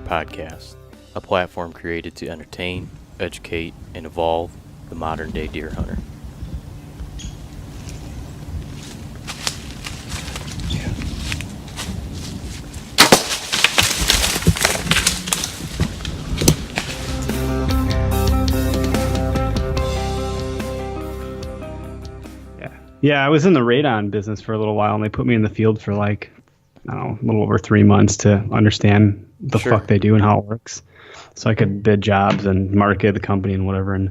Podcast, a platform created to entertain, educate, and evolve the modern-day deer hunter. Yeah, I was in the radon business for a little while, and they put me in the field for like, I don't know, a little over 3 months to understand the fuck they do and how it works. So I could bid jobs and market the company and whatever. And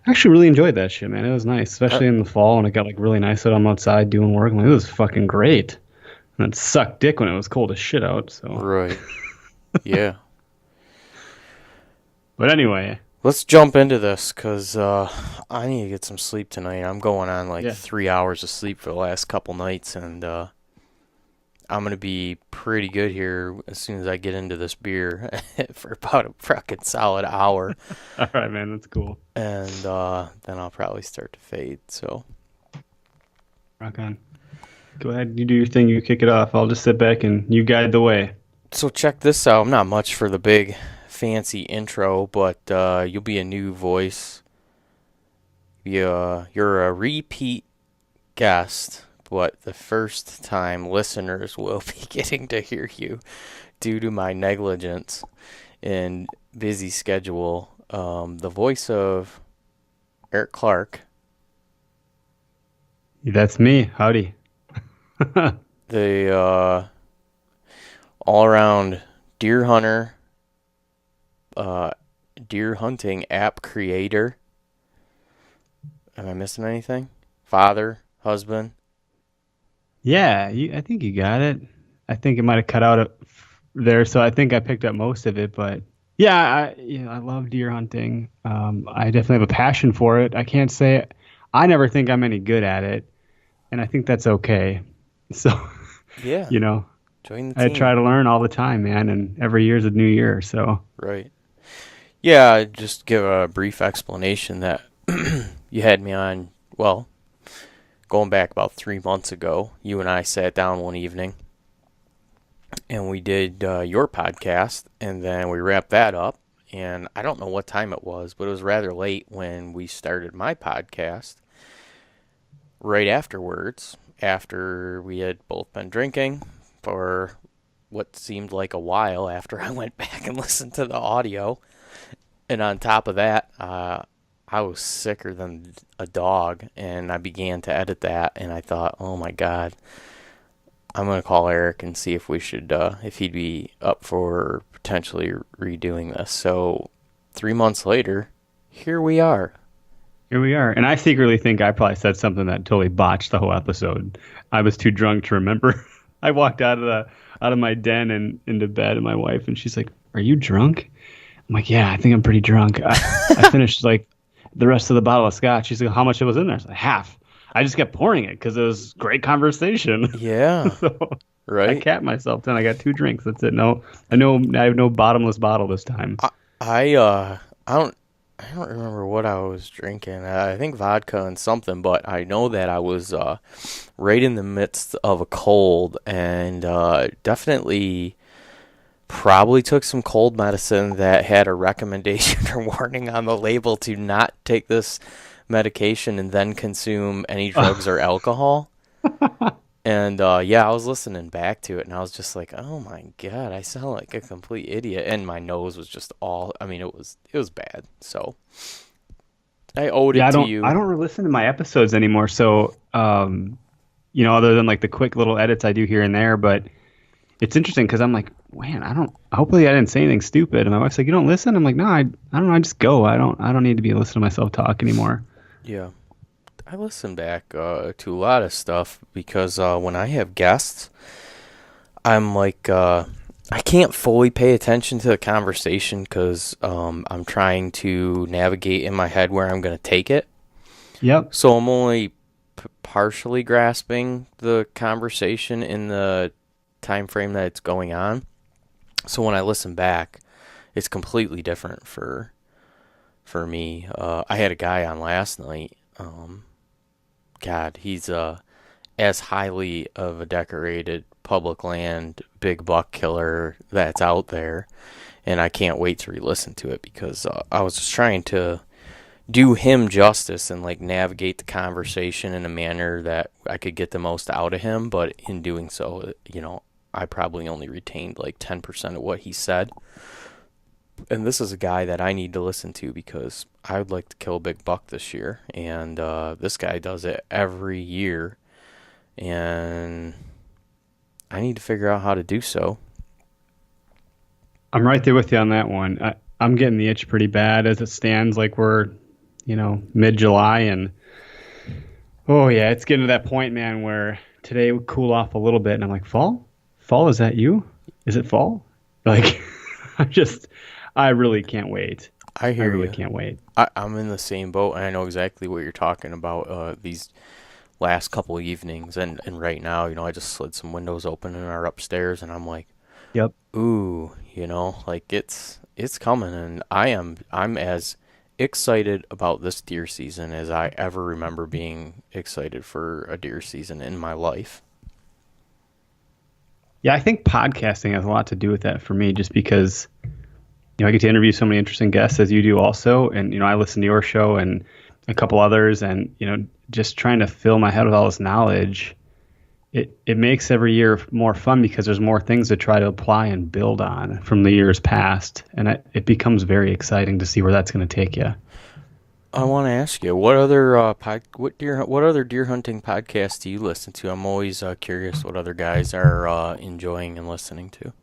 I actually really enjoyed that shit, man. It was nice, especially in the fall when it got like really nice out. I'm outside doing work. I'm like, it was fucking great. And it sucked dick when it was cold as shit out. So right, yeah. But anyway, let's jump into this because I need to get some sleep tonight. I'm going on like 3 hours of sleep for the last couple nights, and I'm going to be pretty good here as soon as I get into this beer for about a fucking solid hour. All right, man, that's cool. And then I'll probably start to fade, so. Rock on. Go ahead, you do your thing, you kick it off. I'll just sit back and you guide the way. So check this out. I'm not much for the big fancy intro, but you'll be a new voice. You're a repeat guest, but the first time listeners will be getting to hear you due to my negligence and busy schedule. The voice of Eric Clark. That's me. Howdy. The all-around deer hunter, deer hunting app creator. Am I missing anything? Father, husband. Yeah, I think you got it. I think it might have cut out there, so I think I picked up most of it. But yeah, I love deer hunting. I definitely have a passion for it. I can't say I never think I'm any good at it, and I think that's okay. So yeah, join the team. I try to learn all the time, man, and every year's a new year. So right, yeah. Just give a brief explanation that you had me on. Well, going back about 3 months ago, you and I sat down one evening and we did your podcast, and then we wrapped that up. And I don't know what time it was, but it was rather late when we started my podcast. Right afterwards, after we had both been drinking for what seemed like a while after I went back and listened to the audio. And on top of that, I was sicker than a dog, and I began to edit that, and I thought, oh my God, I'm going to call Eric and see if we should, if he'd be up for potentially redoing this. So 3 months later, here we are. And I secretly think I probably said something that totally botched the whole episode. I was too drunk to remember. I walked out of my den and into bed, and my wife, and she's like, "Are you drunk?" I'm like, "Yeah, I think I'm pretty drunk." I finished like the rest of the bottle of scotch. She's like, "How much was in there?" I was like, "Half." I just kept pouring it because it was great conversation. Yeah. So right. I capped myself. Then I got 2 drinks. That's it. No, I have no bottomless bottle this time. I don't remember what I was drinking. I think vodka and something, but I know that I was right in the midst of a cold, and definitely probably took some cold medicine that had a recommendation or warning on the label to not take this medication and then consume any drugs or alcohol. And I was listening back to it, and I was just like, oh my God, I sound like a complete idiot. And my nose was just it was bad. So I owed it to you. I don't listen to my episodes anymore. So, other than like the quick little edits I do here and there, but it's interesting because I'm like, man, hopefully I didn't say anything stupid. And my wife's like, you don't listen? I'm like, no, I don't know. I just go. I don't need to be listening to myself talk anymore. Yeah. I listen back to a lot of stuff because when I have guests, I'm like, I can't fully pay attention to the conversation because I'm trying to navigate in my head where I'm going to take it. Yep. So I'm only partially grasping the conversation in the time frame that it's going on. So when I listen back, it's completely different for me. I had a guy on last night. God, he's as highly of a decorated public land big buck killer that's out there, and I can't wait to re-listen to it because I was just trying to do him justice and like navigate the conversation in a manner that I could get the most out of him, but in doing so, I probably only retained like 10% of what he said. And this is a guy that I need to listen to because I would like to kill a big buck this year, and this guy does it every year, and I need to figure out how to do so. I'm right there with you on that one. I'm getting the itch pretty bad as it stands. Like we're, mid-July, and oh yeah, it's getting to that point, man, where today would cool off a little bit, and I'm like, fall? Fall, is that you? Is it fall? Like, I just, I really can't wait. I I hear really you. can't wait. I'm in the same boat, and I know exactly what you're talking about. These last couple evenings, and right now, I just slid some windows open in our upstairs, and I'm like, Yep. ooh, like it's coming, and I'm as excited about this deer season as I ever remember being excited for a deer season in my life. Yeah, I think podcasting has a lot to do with that for me, just because I get to interview so many interesting guests as you do also, and I listen to your show and a couple others, and just trying to fill my head with all this knowledge. It makes every year more fun because there's more things to try to apply and build on from the years past, and it becomes very exciting to see where that's going to take you. I want to ask you, what other what other deer hunting podcasts do you listen to? I'm always curious what other guys are enjoying and listening to.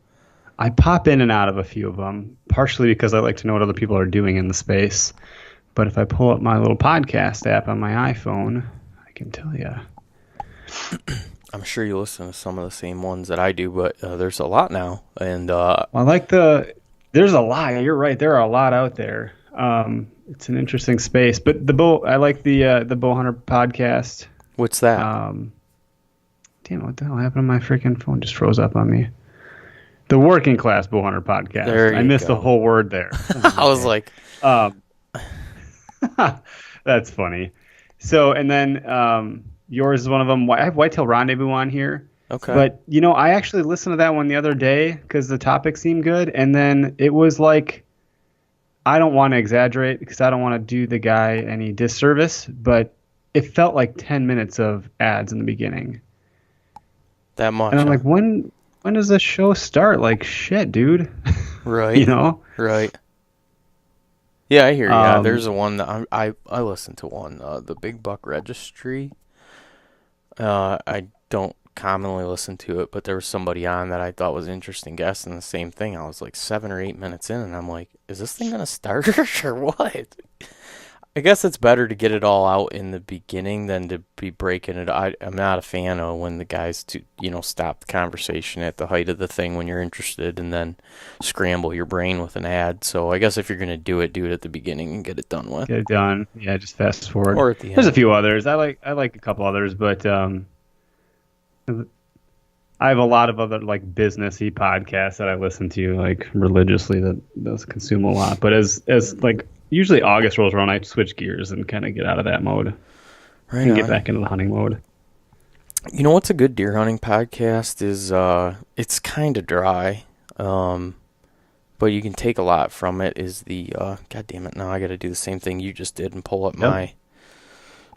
I pop in and out of a few of them, partially because I like to know what other people are doing in the space. But if I pull up my little podcast app on my iPhone, I can tell you. I'm sure you listen to some of the same ones that I do, but there's a lot now, and I like there's a lot. You're right. There are a lot out there. It's an interesting space, but I like the Bow Hunter podcast. what's that? Damn, what the hell happened to my freaking phone? Just froze up on me. The Working Class Bow Hunter podcast. There I you missed go. the whole word there. I was like, Um, that's funny. So, and then yours is one of them. I have Whitetail Rendezvous on here. okay. But, I actually listened to that one the other day because the topic seemed good. And then it was like, I don't want to exaggerate because I don't want to do the guy any disservice, but it felt like 10 minutes of ads in the beginning. That much, And I'm huh? like, when does this show start? Like, shit, dude. Right, you know? right. Yeah, I hear you. Yeah, Um, there's a one that I listened to one, the Big Buck Registry. I don't commonly listen to it, but there was somebody on that I thought was an interesting guest, and the same thing. I was like 7 or 8 minutes in, and I'm like, is this thing gonna start or what? I guess it's better to get it all out in the beginning than to be breaking it. I'm not a fan of when the guys stop the conversation at the height of the thing when you're interested and then scramble your brain with an ad. So I guess if you're gonna do it at the beginning and get it done with, get it done. Yeah, just fast forward. or at the There's a end. few others. I like a couple others, but I have a lot of other like businessy podcasts that I listen to like religiously that those consume a lot. But as like usually August rolls around, I switch gears and kind of get out of that mode Right and get on. back into the hunting mode. You know what's a good deer hunting podcast is it's kind of dry, but you can take a lot from it. Is the God damn it! Now I got to do the same thing you just did and pull up Yep. my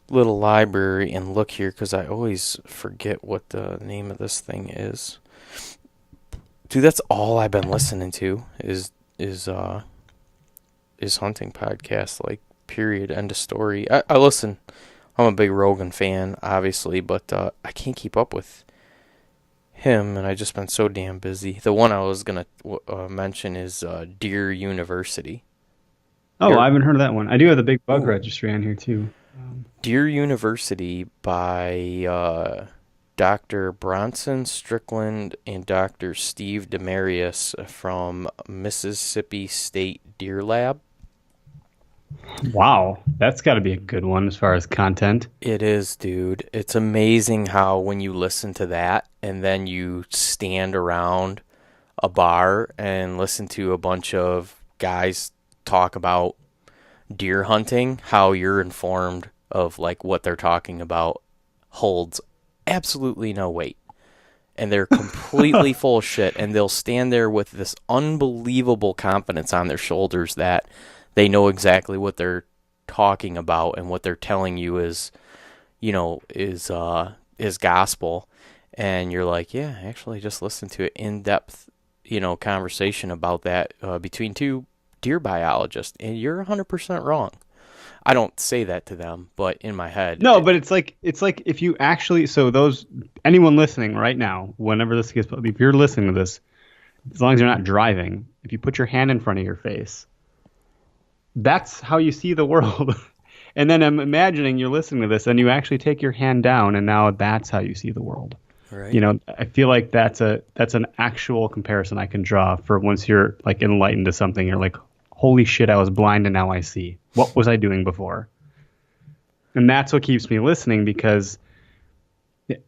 little library and look here because I always forget what the name of this thing is. Dude, that's all I've been listening to is hunting podcasts. Like period, end of story. I listen. I'm a big Rogan fan, obviously, but I can't keep up with him, and I just been so damn busy. The one I was gonna mention is Deer University. Oh, I haven't heard of that one. I do have the big bug Ooh. registry on here too. Deer University by Dr. Bronson Strickland and Dr. Steve Demarius from Mississippi State Deer Lab. Wow, that's got to be a good one as far as content. It is, dude. It's amazing how when you listen to that and then you stand around a bar and listen to a bunch of guys talk about deer hunting, how you're informed of like what they're talking about holds absolutely no weight. And they're completely full of shit, and they'll stand there with this unbelievable confidence on their shoulders that they know exactly what they're talking about, and what they're telling you is, is gospel. And you're like, yeah, actually just listen to an in-depth, conversation about that between two deer biologists, and you're 100% wrong. I don't say that to them, but in my head. No, but it's like if you actually, so those, anyone listening right now, whenever this gets, if you're listening to this, as long as you're not driving, if you put your hand in front of your face, that's how you see the world. And then I'm imagining you're listening to this and you actually take your hand down, and now that's how you see the world. Right. You know, I feel like that's an actual comparison I can draw for once you're like enlightened to something. You're like, holy shit, I was blind and now I see. What was I doing before? And that's what keeps me listening, because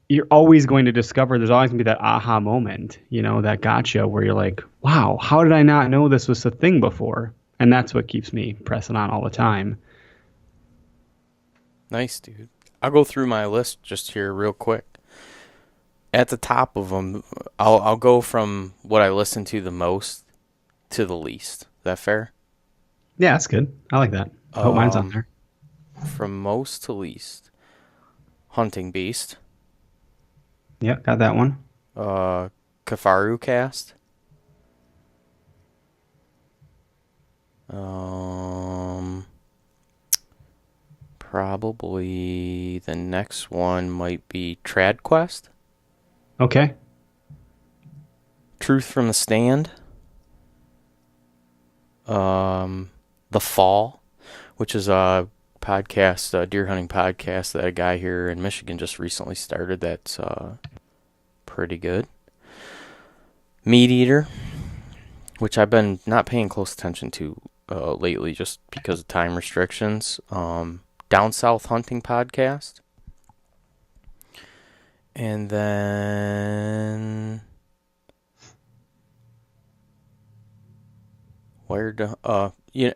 you're always going to discover, there's always going to be that aha moment, that gotcha where you're like, wow, how did I not know this was a thing before? And that's what keeps me pressing on all the time. Nice, dude. I'll go through my list just here real quick. At the top of them, I'll go from what I listen to the most to the least. Is that fair? Yeah, that's good. I like that. I hope mine's on there. From most to least. Hunting Beast. Yep, got that one. Kafaru Cast. Probably the next one might be Trad Quest. Okay. Truth from the Stand. The Fall, which is a podcast, a deer hunting podcast that a guy here in Michigan just recently started. That's pretty good. Meat Eater, which I've been not paying close attention to lately just because of time restrictions. Down South Hunting Podcast. And then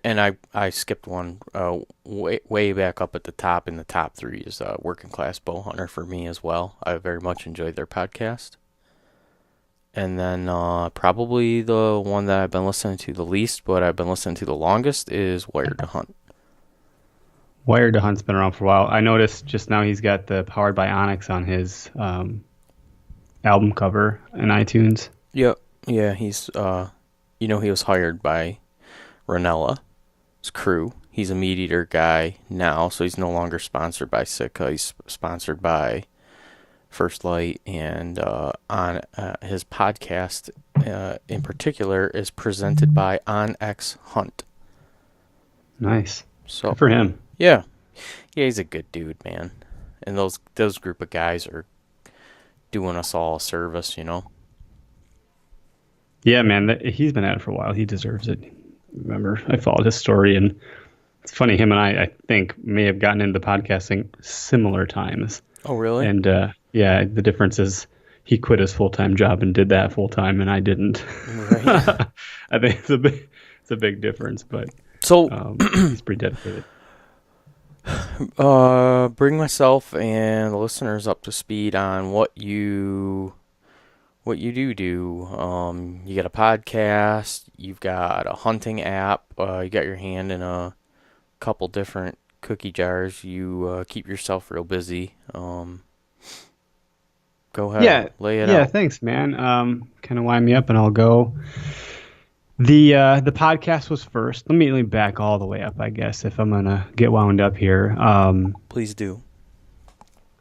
and I skipped one way back up at the top. In the top three is Working Class Bow Hunter for me as well. I very much enjoyed their podcast. And then probably the one that I've been listening to the least, but I've been listening to the longest, is Where2Hunt. Where2Hunt's been around for a while. I noticed just now he's got the Powered by Onyx on his album cover in iTunes. Yep. Yeah, he's he was hired by Ranella, his crew. He's a Meat Eater guy now, so he's no longer sponsored by Sitka. He's sponsored by First Light, and on his podcast in particular is presented by OnX Hunt. Nice. So good for him. Yeah, he's a good dude, man. And those group of guys are doing us all a service, Yeah, man, he's been at it for a while. He deserves it. Remember, I followed his story, and it's funny. Him and I think, may have gotten into podcasting similar times. Oh, really? And yeah, the difference is he quit his full-time job and did that full-time, and I didn't. Right. I think it's a big difference, but so he's pretty dedicated. Bring myself and the listeners up to speed on what you do. You got a podcast, you've got a hunting app, you got your hand in a couple different cookie jars. You keep yourself real busy. Go ahead. Yeah, lay it out. Yeah, thanks, man. Kind of wind me up, and I'll go. The podcast was first. Let me back all the way up, I guess, if I'm gonna get wound up here. Please do.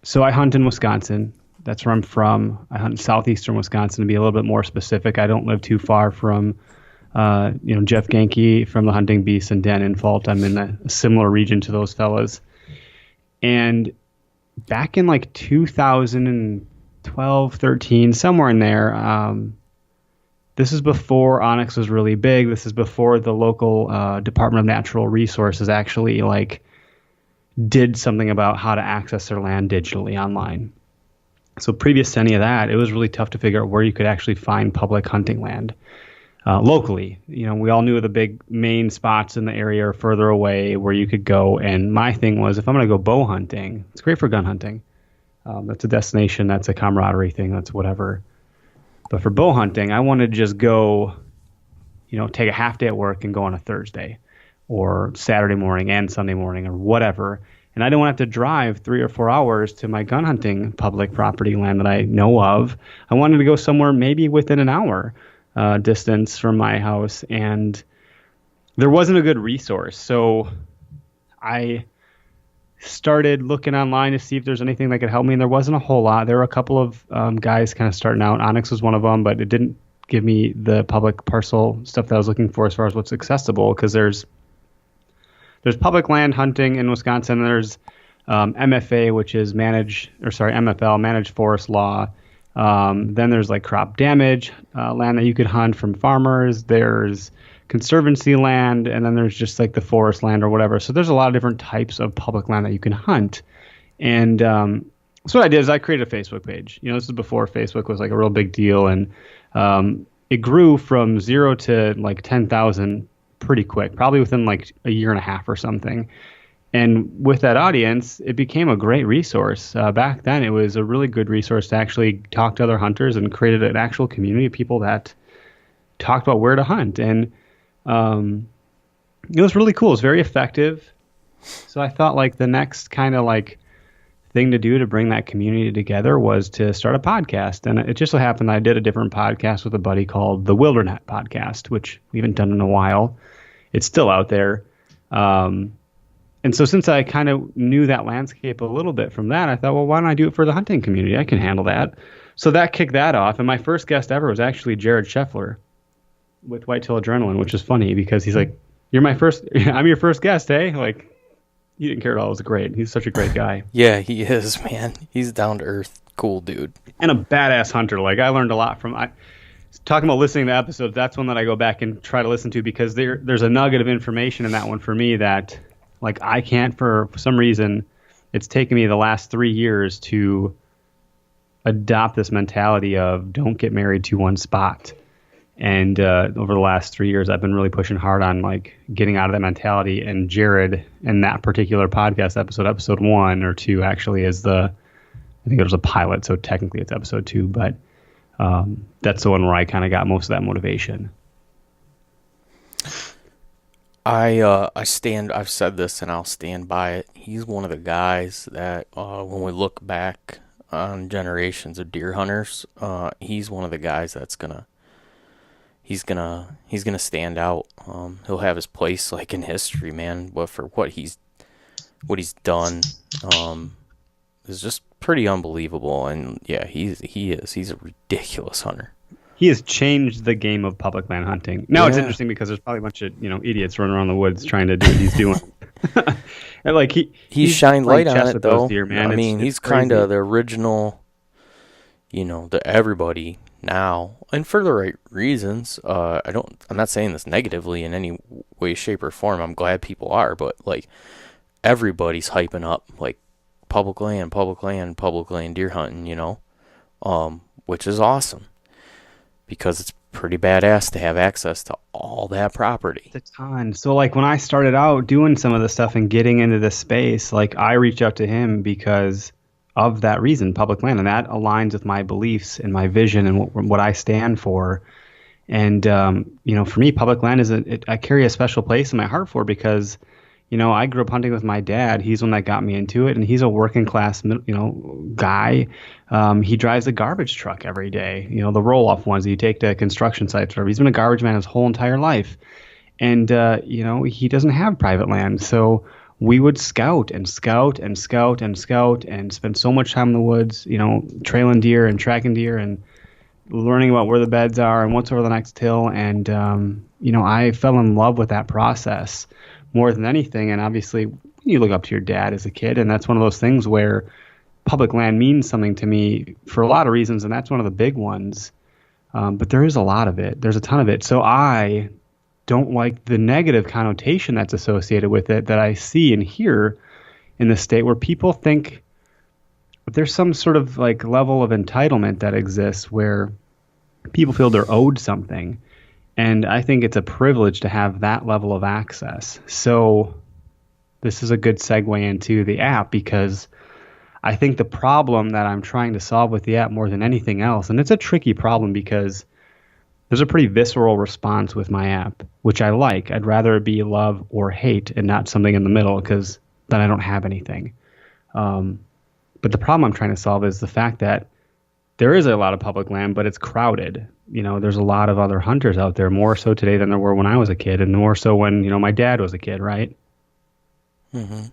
So I hunt in Wisconsin. That's where I'm from. I hunt in southeastern Wisconsin, to be a little bit more specific. I don't live too far from, Jeff Genke from the Hunting Beast and Dan Infault. I'm in a similar region to those fellas. And back in like 2012, 12, 13, somewhere in there. This is before Onyx was really big. This is before the local Department of Natural Resources actually like did something about how to access their land digitally online. So previous to any of that, it was really tough to figure out where you could actually find public hunting land locally. We all knew the big main spots in the area or further away where you could go. And my thing was, if I'm going to go bow hunting, it's great for gun hunting. That's a destination. That's a camaraderie thing. That's whatever. But for bow hunting, I wanted to just go, take a half day at work and go on a Thursday or Saturday morning and Sunday morning or whatever. And I didn't want to have to drive 3 or 4 hours to my gun hunting public property land that I know of. I wanted to go somewhere maybe within an hour distance from my house. And there wasn't a good resource. So I started looking online to see if there's anything that could help me. And there wasn't a whole lot. There were a couple of guys kind of starting out. Onyx was one of them, but it didn't give me the public parcel stuff that I was looking for as far as what's accessible, because there's public land hunting in Wisconsin. There's MFA, which is MFL, managed forest law. Then there's like crop damage land that you could hunt from farmers. There's conservancy land, and then there's just like the forest land or whatever. So there's a lot of different types of public land that you can hunt. And so what I did is I created a Facebook page. This is before Facebook was like a real big deal, and it grew from 0 to like 10,000 pretty quick, probably within like a year and a half or something. And with that audience, it became a great resource. Back then, it was a really good resource to actually talk to other hunters and created an actual community of people that talked about where to hunt. And it was really cool. It was very effective. So I thought like the next kind of like thing to do to bring that community together was to start a podcast. And it just so happened I did a different podcast with a buddy called the Wildernut podcast, which we haven't done in a while. It's still out there. And so since I kind of knew that landscape a little bit from that, I thought, well, why don't I do it for the hunting community? I can handle that. So that kicked that off. And my first guest ever was actually Jared Scheffler with Whitetail Adrenaline, which is funny because he's like, I'm your first guest, eh? Like, he didn't care at all. It was great. He's such a great guy. Yeah, he is, man. He's down to earth. Cool dude. And a badass hunter. Like, I learned a lot from... Talking about listening to episodes, that's one that I go back and try to listen to because there's a nugget of information in that one for me that, like, I can't, for some reason, it's taken me the last 3 years to adopt this mentality of don't get married to one spot. And over the last 3 years, I've been really pushing hard on like getting out of that mentality. And Jared, in that particular podcast episode 1 or 2, actually is I think it was a pilot, so technically it's episode 2, but that's the one where I kind of got most of that motivation. I've said this and I'll stand by it. He's one of the guys that when we look back on generations of deer hunters, he's one of the guys that's he's gonna stand out. He'll have his place like in history, man. But for what he's done, is just pretty unbelievable. And yeah, he's a ridiculous hunter. He has changed the game of public land hunting. Now It's interesting because there's probably a bunch of idiots running around the woods trying to do what he's doing. And like he's shined light on it though. Deer, man. I mean, he's kind of the original, to everybody now, and for the right reasons. I'm not saying this negatively in any way, shape, or form. I'm glad people are, but like everybody's hyping up like public land deer hunting, which is awesome because it's pretty badass to have access to all that property. It's a ton. So like when I started out doing some of the stuff and getting into this space, like I reached out to him because of that reason, public land, and that aligns with my beliefs and my vision and what I stand for. And for me, public land I carry a special place in my heart for because I grew up hunting with my dad. He's the one that got me into it, and he's a working class guy. He drives a garbage truck every day, the roll off ones that you take to construction sites. Or he's been a garbage man his whole entire life, and he doesn't have private land, so we would scout and spend so much time in the woods, trailing deer and tracking deer and learning about where the beds are and what's over the next hill. And, I fell in love with that process more than anything. And obviously you look up to your dad as a kid, and that's one of those things where public land means something to me for a lot of reasons, and that's one of the big ones. But there is a lot of it. There's a ton of it. So I don't like the negative connotation that's associated with it that I see and hear in the state, where people think there's some sort of like level of entitlement that exists where people feel they're owed something. And I think it's a privilege to have that level of access. So this is a good segue into the app, because I think the problem that I'm trying to solve with the app more than anything else, and it's a tricky problem because there's a pretty visceral response with my app, which I like. I'd rather it be love or hate and not something in the middle, because then I don't have anything. But the problem I'm trying to solve is the fact that there is a lot of public land, but it's crowded. There's a lot of other hunters out there, more so today than there were when I was a kid, and more so when, my dad was a kid, right? Mm-hmm.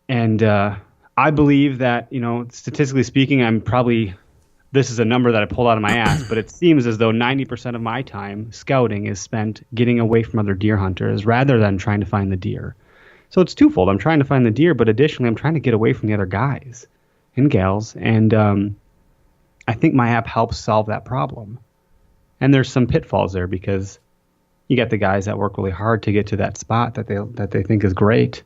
And I believe that, statistically speaking, this is a number that I pulled out of my ass, but it seems as though 90% of my time scouting is spent getting away from other deer hunters rather than trying to find the deer. So it's twofold. I'm trying to find the deer, but additionally, I'm trying to get away from the other guys and gals. And I think my app helps solve that problem. And there's some pitfalls there, because you got the guys that work really hard to get to that spot that they think is great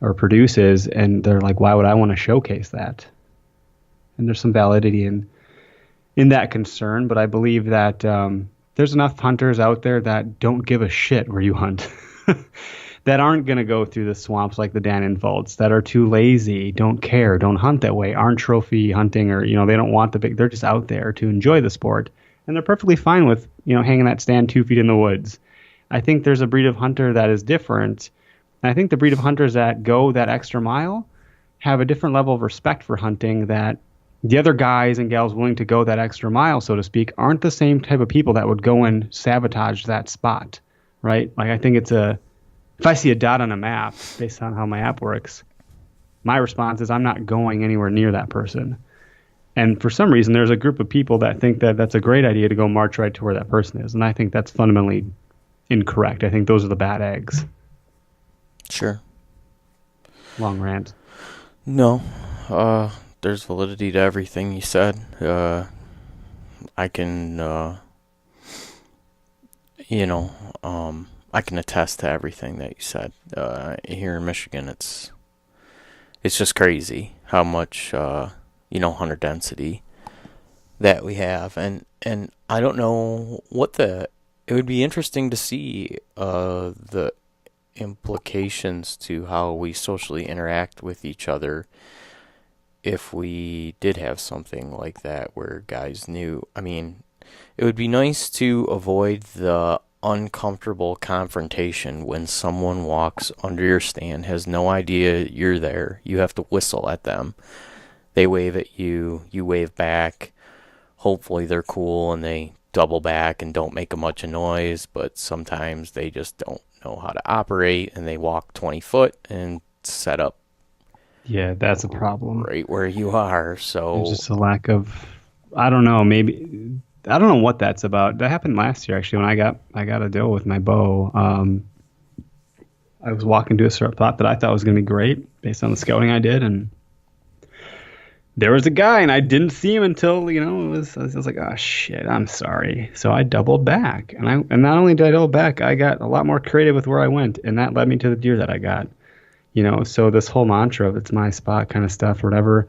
or produces, and they're like, why would I want to showcase that? And there's some validity in that concern, but I believe that there's enough hunters out there that don't give a shit where you hunt. That aren't going to go through the swamps like the Dannenwalds, that are too lazy, don't care, don't hunt that way, aren't trophy hunting, or, they don't want they're just out there to enjoy the sport. And they're perfectly fine with, hanging that stand 2 feet in the woods. I think there's a breed of hunter that is different. And I think the breed of hunters that go that extra mile have a different level of respect for hunting, that the other guys and gals willing to go that extra mile, so to speak, aren't the same type of people that would go and sabotage that spot, right? Like, I think if I see a dot on a map, based on how my app works, my response is I'm not going anywhere near that person. And for some reason, there's a group of people that think that that's a great idea to go march right to where that person is. And I think that's fundamentally incorrect. I think those are the bad eggs. Sure. Long rant. No. There's validity to everything you said. I can, I can attest to everything that you said. Here in Michigan, it's just crazy how much, hunter density that we have. And I don't know it would be interesting to see, the implications to how we socially interact with each other if we did have something like that where guys knew. I mean, it would be nice to avoid the uncomfortable confrontation when someone walks under your stand, has no idea you're there. You have to whistle at them. They wave at you, you wave back. Hopefully they're cool and they double back and don't make a bunch of noise, but sometimes they just don't know how to operate and they walk 20 foot and set up. Yeah, that's a problem. Right where you are. So there's just a lack of, I don't know, maybe, I don't know what that's about. That happened last year, actually, when I got a doe with my bow. I was walking to a spot that I thought was going to be great based on the scouting I did, and there was a guy, and I didn't see him until, I was like, oh shit, I'm sorry. So I doubled back, and not only did I double back, I got a lot more creative with where I went, and that led me to the deer that I got. So this whole mantra of it's my spot kind of stuff or whatever,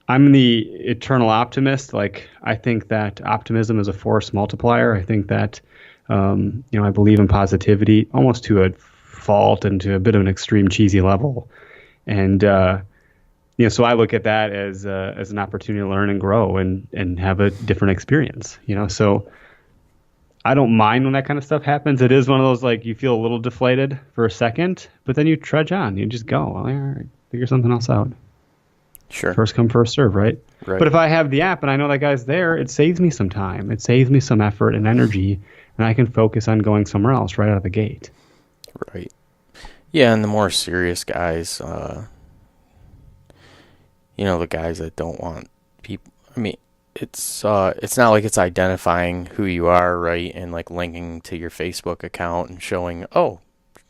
I'm the eternal optimist. Like, I think that optimism is a force multiplier. I think that, I believe in positivity almost to a fault and to a bit of an extreme cheesy level. And, so I look at that as an opportunity to learn and grow and have a different experience, so I don't mind when that kind of stuff happens. It is one of those, like, you feel a little deflated for a second, but then you trudge on. You just go, well, all right, figure something else out. Sure. First come, first serve, right? But if I have the app and I know that guy's there, it saves me some time. It saves me some effort and energy, and I can focus on going somewhere else right out of the gate. Right. Yeah, and the more serious guys, the guys that don't want people. I mean, it's not like it's identifying who you are, right, and like linking to your Facebook account and showing, oh,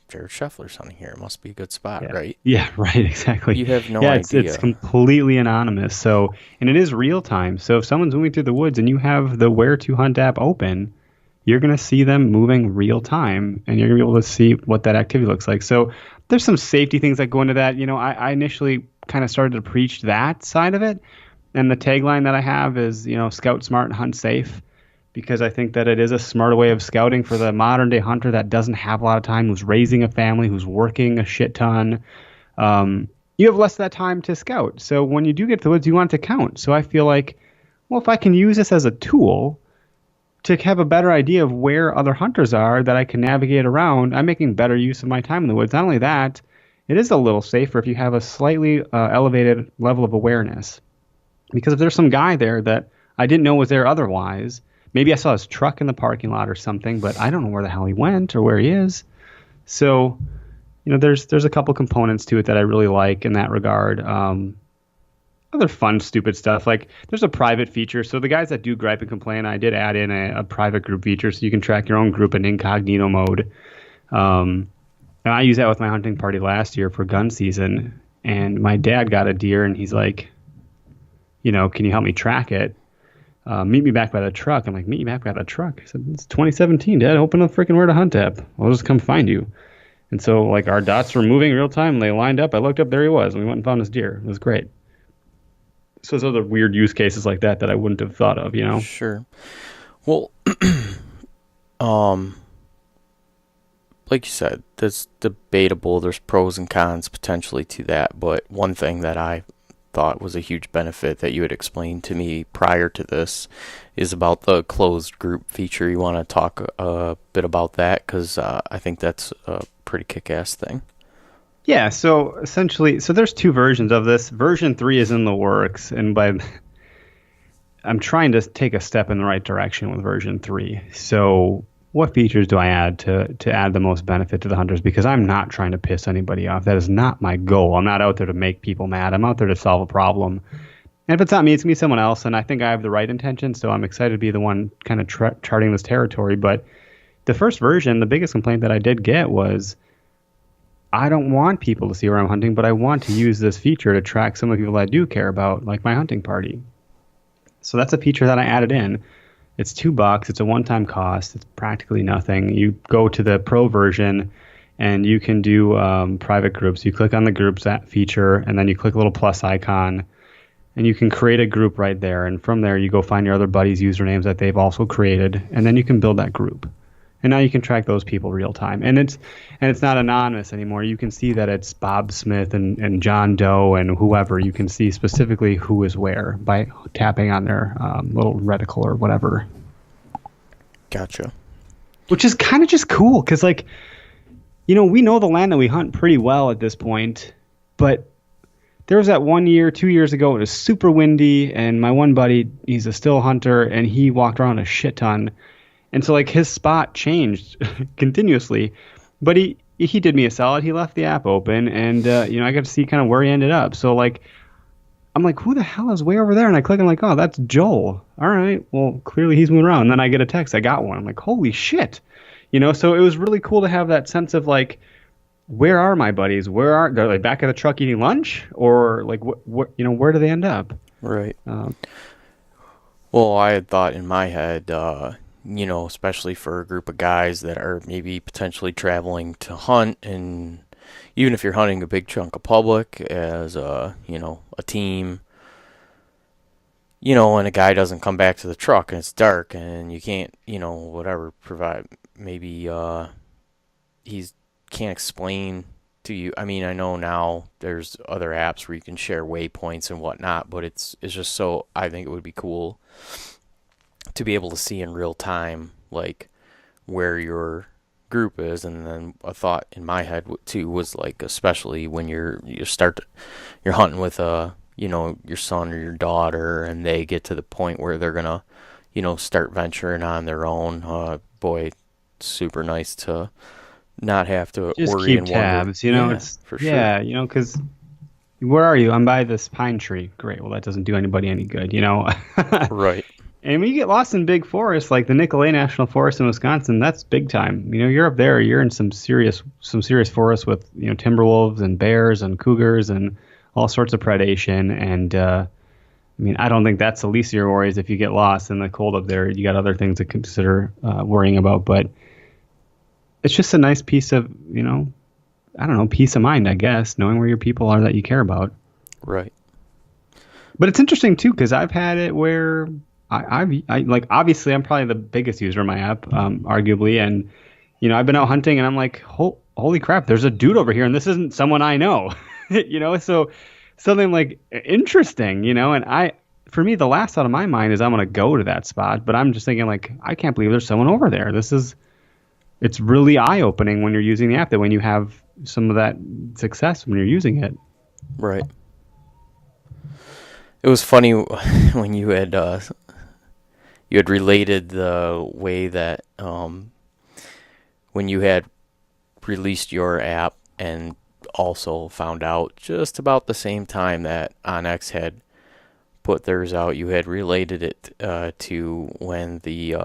Jared Scheffler's hunting here. It must be a good spot, Yeah. right? Yeah, right, exactly. You have no Yeah, it's idea. completely anonymous. So, and it is real time. So if someone's moving through the woods and you have the Where2Hunt app open, you're going to see them moving real time and you're going to be able to see what that activity looks like. So there's some safety things that go into that. I initially kind of started to preach that side of it. And the tagline that I have is, scout smart and hunt safe, because I think that it is a smarter way of scouting for the modern day hunter that doesn't have a lot of time, who's raising a family, who's working a shit ton. You have less of that time to scout. So when you do get to the woods, you want it to count. So I feel like, well, if I can use this as a tool to have a better idea of where other hunters are that I can navigate around, I'm making better use of my time in the woods. Not only that, it is a little safer if you have a slightly elevated level of awareness. Because if there's some guy there that I didn't know was there otherwise, maybe I saw his truck in the parking lot or something, but I don't know where the hell he went or where he is. So, there's a couple components to it that I really like in that regard. Other fun, stupid stuff, like there's a private feature. So the guys that do gripe and complain, I did add in a private group feature so you can track your own group in incognito mode. And I used that with my hunting party last year for gun season. And my dad got a deer, and he's like, can you help me track it? Meet me back by the truck. I'm like, meet you back by the truck? I said, it's 2017, Dad. Open up freaking Where2Hunt app. I'll just come find you. And so, like, our dots were moving real time. And they lined up. I looked up. There he was. And we went and found his deer. It was great. So there's other weird use cases like that I wouldn't have thought of. Sure. Well, um, like you said, that's debatable. There's pros and cons potentially to that. But one thing that I thought was a huge benefit that you had explained to me prior to this is about the closed group feature. You want to talk a bit about that? Because I think that's a pretty kick-ass thing. Yeah, so essentially, there's two versions of this. Version 3 is in the works, and I'm trying to take a step in the right direction with version 3. So what features do I add to add the most benefit to the hunters? Because I'm not trying to piss anybody off. That is not my goal. I'm not out there to make people mad. I'm out there to solve a problem. And if it's not me, it's going to be someone else, and I think I have the right intention, so I'm excited to be the one kind of charting this territory. But the first version, the biggest complaint that I did get was, I don't want people to see where I'm hunting, but I want to use this feature to track some of the people I do care about, like my hunting party. So that's a feature that I added in. It's $2. It's a one-time cost. It's practically nothing. You go to the pro version, and you can do private groups. You click on the groups feature, and then you click a little plus icon, and you can create a group right there. And from there, you go find your other buddies' usernames that they've also created, and then you can build that group. And now you can track those people real time. And it's not anonymous anymore. You can see that it's Bob Smith and John Doe and whoever. You can see specifically who is where by tapping on their little reticle or whatever. Gotcha. Which is kind of just cool because, like, we know the land that we hunt pretty well at this point. But there was that 1 year, 2 years ago, it was super windy. And my one buddy, he's a still hunter, and he walked around a shit ton. And so, like, his spot changed continuously, but he did me a solid. He left the app open, and I got to see kind of where he ended up. So, like, I'm like, who the hell is way over there? And I click, and I'm like, oh, that's Joel. All right, well, clearly he's moving around. And then I get a text, I got one. I'm like, holy shit, So it was really cool to have that sense of, like, where are my buddies? Are they back at the truck eating lunch, or like what where do they end up? Right. Well, I had thought in my head. Especially for a group of guys that are maybe potentially traveling to hunt, and even if you're hunting a big chunk of public as a team, and a guy doesn't come back to the truck and it's dark and you can't, whatever, provide, maybe he can't explain to you. I mean, I know now there's other apps where you can share waypoints and whatnot, but it's just so, I think it would be cool to be able to see in real time, like, where your group is. And then a thought in my head too was, like, especially when you're hunting with your son or your daughter, and they get to the point where they're gonna start venturing on their own. Boy, it's super nice to not have to Just worry keep and tabs. wonder. It's For sure. yeah, because where are you? I'm by this pine tree. Great. Well, that doesn't do anybody any good. Right. And when you get lost in big forests like the Nicolet National Forest in Wisconsin, that's big time. You're up there, you're in some serious forests with timber wolves and bears and cougars and all sorts of predation. And I don't think that's the least of your worries if you get lost in the cold up there. You got other things to consider worrying about, but it's just a nice piece of I don't know, peace of mind, I guess, knowing where your people are that you care about. Right. But it's interesting too because I've had it where I like obviously I'm probably the biggest user of my app, arguably, and I've been out hunting and I'm like, holy crap, there's a dude over here and this isn't someone I know, so something like interesting, and for me the last thought of my mind is I'm gonna go to that spot, but I'm just thinking like I can't believe there's someone over there. It's really eye opening when you're using the app that when you have some of that success when you're using it. Right. It was funny when you had related the way that when you had released your app and also found out just about the same time that Onyx had put theirs out, you had related it to when the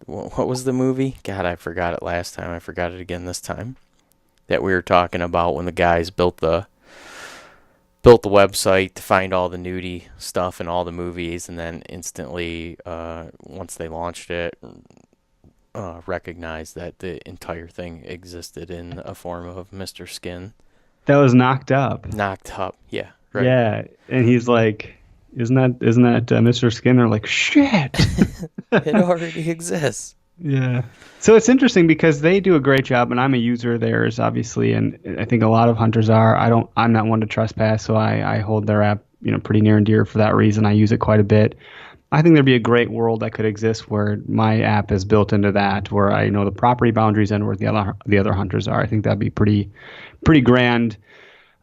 what was the movie? God, I forgot it last time. I forgot it again this time. That we were talking about when the guys built the website to find all the nudie stuff in all the movies, and then instantly, once they launched it, recognized that the entire thing existed in a form of Mr. Skin. That was Knocked Up. Knocked Up, yeah, right. Yeah, and he's like, isn't that Mr. Skin? They're like, shit. It already exists. Yeah. So it's interesting because they do a great job, and I'm a user of theirs, obviously, and I think a lot of hunters are. I'm not one to trespass, so I hold their app, pretty near and dear for that reason. I use it quite a bit. I think there'd be a great world that could exist where my app is built into that, where I know the property boundaries and where the other hunters are. I think that'd be pretty grand.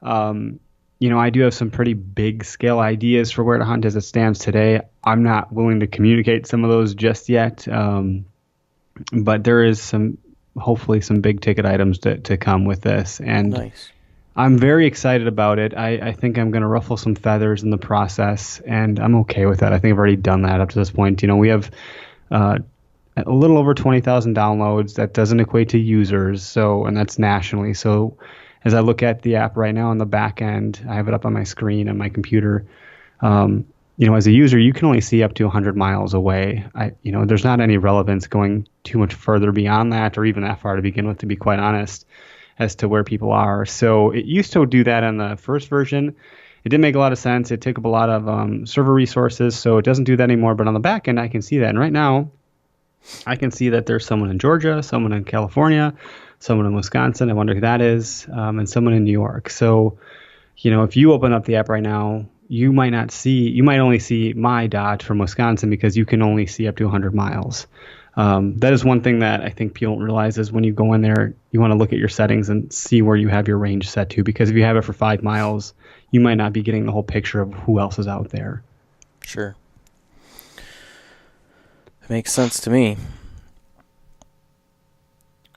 I do have some pretty big scale ideas for where to hunt as it stands today. I'm not willing to communicate some of those just yet. But there is hopefully some big ticket items to come with this. And nice. I'm very excited about it. I think I'm going to ruffle some feathers in the process, and I'm okay with that. I think I've already done that up to this point. We have a little over 20,000 downloads. That doesn't equate to users, and that's nationally. So as I look at the app right now on the back end, I have it up on my screen on my computer. As a user, you can only see up to 100 miles away. There's not any relevance going too much further beyond that, or even that far to begin with, to be quite honest, as to where people are. So it used to do that on the first version. It didn't make a lot of sense. It took up a lot of server resources, so it doesn't do that anymore. But on the back end, I can see that. And right now, I can see that there's someone in Georgia, someone in California, someone in Wisconsin. I wonder who that is, and someone in New York. So, if you open up the app right now, you might only see my dot from Wisconsin because you can only see up to 100 miles. That is one thing that I think people don't realize is when you go in there, you want to look at your settings and see where you have your range set to, because if you have it for 5 miles, you might not be getting the whole picture of who else is out there. Sure. It makes sense to me.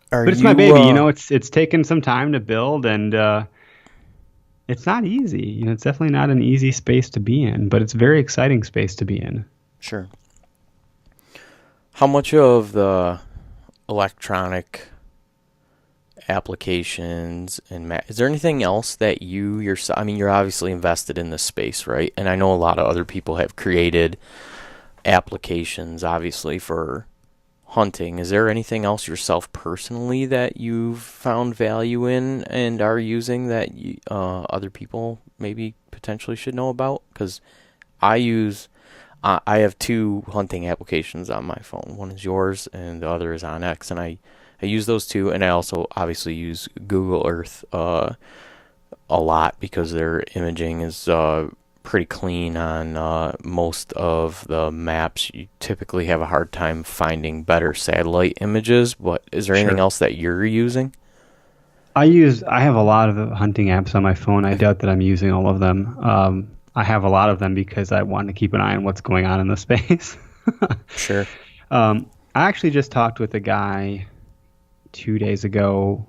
But it's my baby, it's taken some time to build, and it's not easy. It's definitely not an easy space to be in, but it's a very exciting space to be in. Sure. How much of the electronic applications and is there anything else that you yourself, you're obviously invested in this space, right? And I know a lot of other people have created applications, obviously, for hunting. Is there anything else yourself personally that you've found value in and are using that other people maybe potentially should know about? Because I have 2 hunting applications on my phone. One is yours and the other is Onyx, and I use those 2, and I also obviously use Google Earth a lot because their imaging is pretty clean on most of the maps. You typically have a hard time finding better satellite images, but is there anything else that you're using? I have a lot of hunting apps on my phone. I doubt that I'm using all of them. I have a lot of them because I want to keep an eye on what's going on in the space. Sure. I actually just talked with a guy 2 days ago.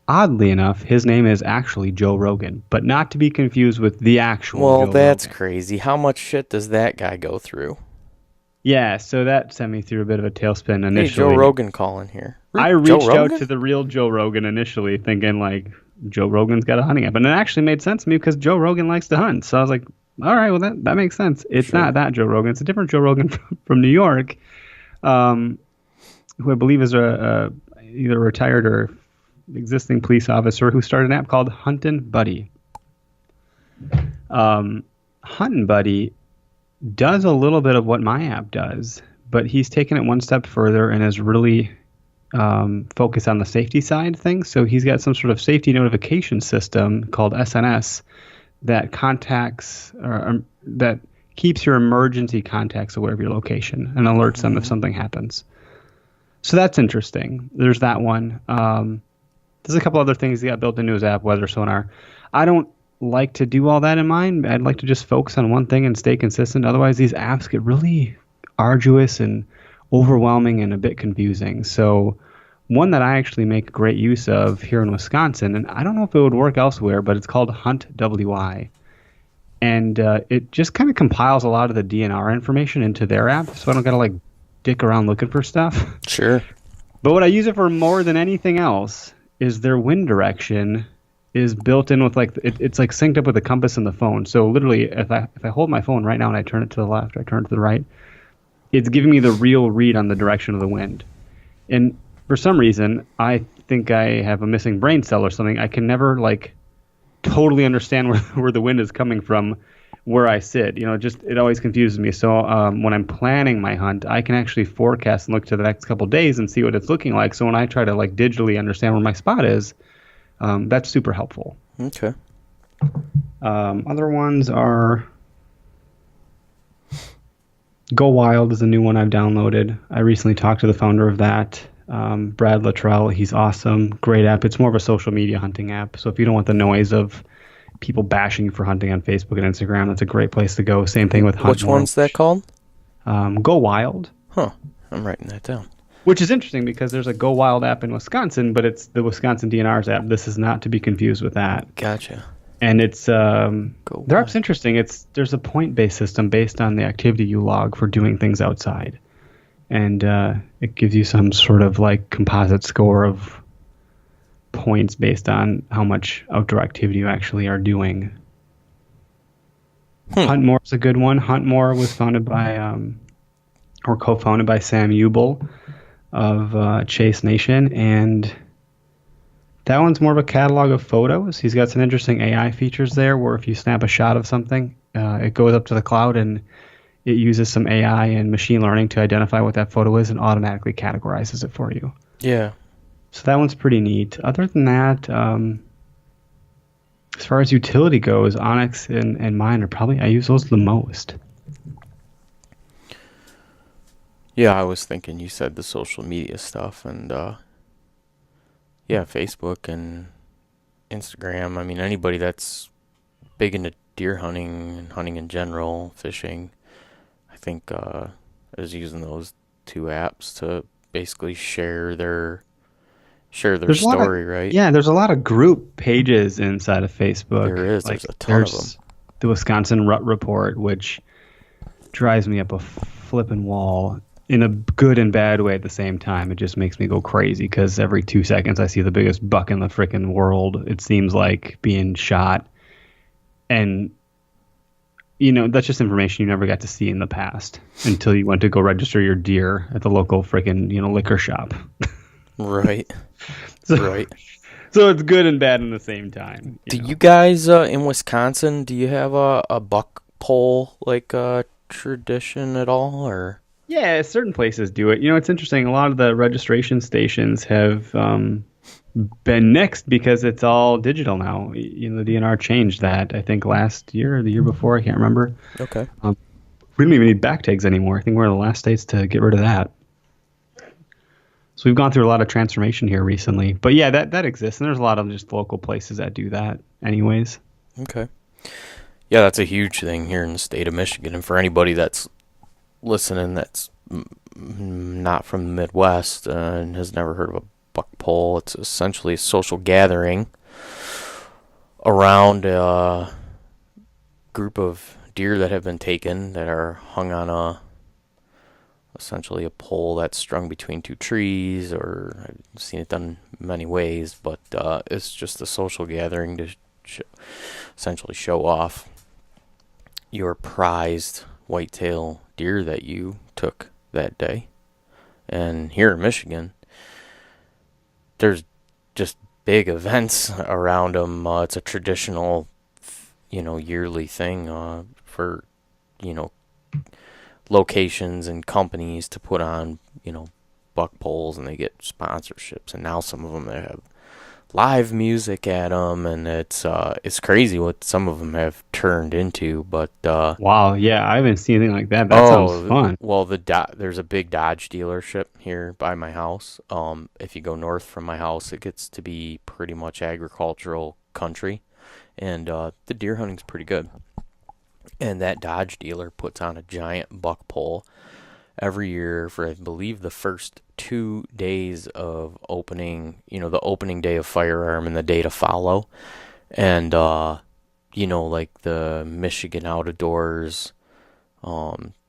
Oddly enough, his name is actually Joe Rogan, but not to be confused with the actual Joe Well, that's Rogan. crazy. How much shit does that guy go through? Yeah, so that sent me through a bit of a tailspin Hey, Joe initially. Rogan calling here. I Joe reached out to Rogan? the real Joe Rogan initially, thinking like Joe Rogan's got a hunting app, and it actually made sense to me because Joe Rogan likes to hunt. So I was like, all right, well that makes sense. It's not Sure. that Joe Rogan; it's a different Joe Rogan from New York, um, who I believe is a either retired or existing police officer who started an app called Huntin' Buddy. Um, Huntin' Buddy does a little bit of what my app does, but he's taken it one step further and is really focused on the safety side of things. So he's got some sort of safety notification system called SNS that contacts or that keeps your emergency contacts aware of your location and alerts them if Mm-hmm. something happens. So that's interesting. There's that one. There's a couple other things he got built into his app, weather sonar. I don't like to do all that in mine. I'd like to just focus on one thing and stay consistent. Otherwise, these apps get really arduous and overwhelming and a bit confusing. So, one that I actually make great use of here in Wisconsin, and I don't know if it would work elsewhere, but it's called Hunt WI. And it just kind of compiles a lot of the DNR information into their app, so I don't got to like dick around looking for stuff. Sure. But what I use it for more than anything else is their wind direction is built in with like it's like synced up with the compass in the phone. So literally, if I hold my phone right now and I turn it to the left, I turn it to the right, it's giving me the real read on the direction of the wind. And for some reason, I think I have a missing brain cell or something. I can never like totally understand where the wind is coming from where I sit. Just it always confuses me. So when I'm planning my hunt, I can actually forecast and look to the next couple days and see what it's looking like. So when I try to like digitally understand where my spot is, that's super helpful. Okay. Other ones are Go Wild is a new one I've downloaded. I recently talked to the founder of that, Brad Luttrell. He's awesome. Great app. It's more of a social media hunting app. So if you don't want the noise of people bashing you for hunting on Facebook and Instagram, that's a great place to go. Same thing with Hunt Which More. one's that called? Go Wild, Huh. I'm writing that down. which is interesting because there's a Go Wild app in Wisconsin, but it's the Wisconsin DNR's app. This is not to be confused with that. Gotcha. And it's Go their wild. app's interesting. There's a point-based system based on the activity you log for doing things outside, and it gives you some sort of like composite score of points based on how much outdoor activity you actually are doing. Hmm. Hunt More is a good one. Hunt More was founded by or co-founded by Sam Ubel of Chase Nation, and that one's more of a catalog of photos. He's got some interesting AI features there where if you snap a shot of something, it goes up to the cloud and it uses some AI and machine learning to identify what that photo is and automatically categorizes it for you. Yeah. So that one's pretty neat. Other than that, as far as utility goes, Onyx and mine are probably, I use those the most. Yeah, I was thinking you said the social media stuff and yeah, Facebook and Instagram. I mean, anybody that's big into deer hunting and hunting in general, fishing, I think is using those two apps to basically share their There's a lot of, story, right? yeah, there's a lot of group pages inside of Facebook. There is. Like There's a ton of them. there's the Wisconsin Rut Report, which drives me up a flipping wall in a good and bad way at the same time. It just makes me go crazy because every 2 seconds I see the biggest buck in the freaking world. It seems like being shot, and that's just information you never got to see in the past until you went to go register your deer at the local freaking liquor shop. Right. So, Right. so it's good and bad in the same time. Do you guys in Wisconsin, do you have a buck pole like tradition at all, or? Yeah, certain places do it. It's interesting. A lot of the registration stations have been nixed because it's all digital now. The DNR changed that, I think, last year or the year before. I can't remember. Okay. We don't even need back tags anymore. I think we're the last states to get rid of that. So we've gone through a lot of transformation here recently. But yeah, that exists. And there's a lot of just local places that do that anyways. Okay. Yeah, that's a huge thing here in the state of Michigan. And for anybody that's listening that's not from the Midwest and has never heard of a buck pole, it's essentially a social gathering around a group of deer that have been taken that are hung on essentially a pole that's strung between two trees, or I've seen it done many ways, but it's just a social gathering to sh- essentially show off your prized whitetail deer that you took that day. And here in Michigan, there's just big events around them. It's a traditional, yearly thing for, you know, locations and companies to put on, buck poles, and they get sponsorships. And now some of them, they have live music at them, and it's crazy what some of them have turned into. But Wow, yeah, I haven't seen anything like that. That sounds oh, fun. well, there's a big Dodge dealership here by my house. If you go north from my house, it gets to be pretty much agricultural country, and the deer hunting's pretty good. And that Dodge dealer puts on a giant buck pole every year for, I believe, the first 2 days of opening, the opening day of firearm and the day to follow. And, like the Michigan Outdoors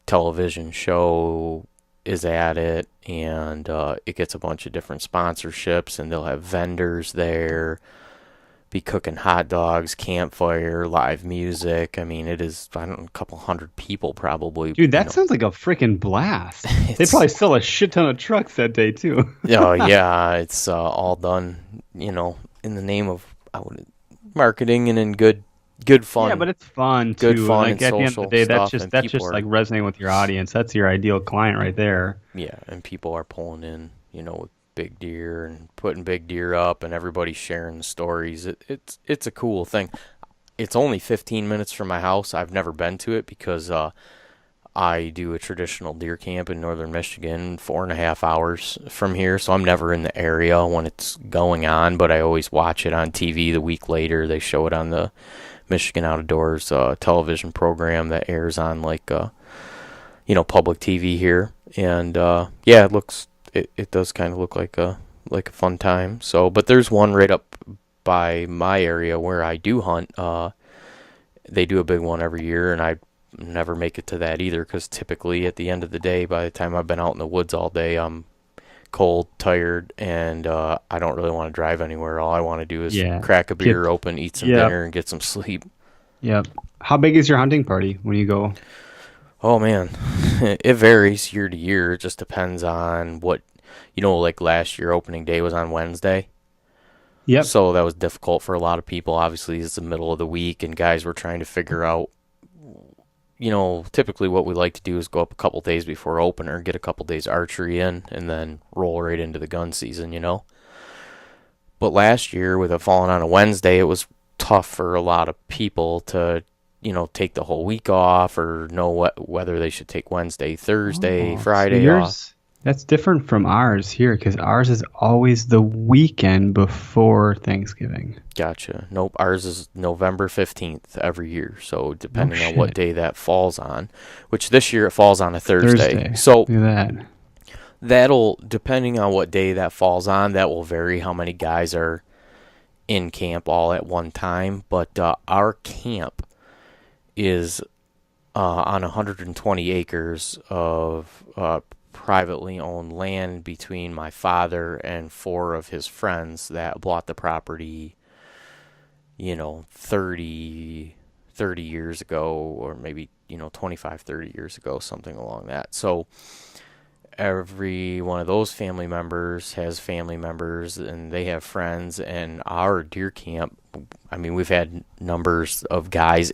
television show is at it, and it gets a bunch of different sponsorships, and they'll have vendors there, be cooking hot dogs, campfire, live music. I mean, it is, I don't know, a couple hundred people probably. Dude, that sounds like a freaking blast. They It's probably sell a shit ton of trucks that day too. oh yeah, it's all done, in the name of marketing and in good Yeah, fun, but it's fun good too. And fun like and at the end of the social day, that's stuff, just and that's people just like are resonating with your audience. That's your ideal client right there. yeah, and people are pulling in, with big deer and putting big deer up, and everybody's sharing the stories. It's a cool thing. It's only 15 minutes from my house. I've never been to it because I do a traditional deer camp in northern Michigan, 4.5 hours from here, so I'm never in the area when it's going on, but I always watch it on TV the week later. They show it on the Michigan Outdoors television program that airs on like public TV here, and yeah, it does kind of look like a fun time. So, but there's one right up by my area where I do hunt. They do a big one every year, and I never make it to that either because typically at the end of the day, by the time I've been out in the woods all day, I'm cold, tired, and I don't really want to drive anywhere. All I want to do is Yeah. crack a Get beer open, eat some Yep. dinner, and get some sleep. Yep. How big is your hunting party when you go? Oh man, it varies year to year. It just depends on what, like last year opening day was on Wednesday. Yep. So that was difficult for a lot of people. Obviously, it's the middle of the week, and guys were trying to figure out, typically what we like to do is go up a couple days before opener, get a couple days archery in, and then roll right into the gun season. But last year, with it falling on a Wednesday, it was tough for a lot of people to, take the whole week off or know whether they should take Wednesday, Thursday, Oh, so Friday off. yours that's different from ours here because ours is always the weekend before Thanksgiving. Gotcha. Nope. Ours is November 15th every year. So No depending on what shit. day that falls on, which this year it falls on a Thursday. Thursday. So Look at that. depending on what day that falls on, that will vary how many guys are in camp all at one time. But our camp is on 120 acres of privately owned land between my father and four of his friends that bought the property, 30 years ago, or maybe, 25, 30 years ago, something along that. So every one of those family members has family members and they have friends, and our deer camp, I mean, we've had numbers of guys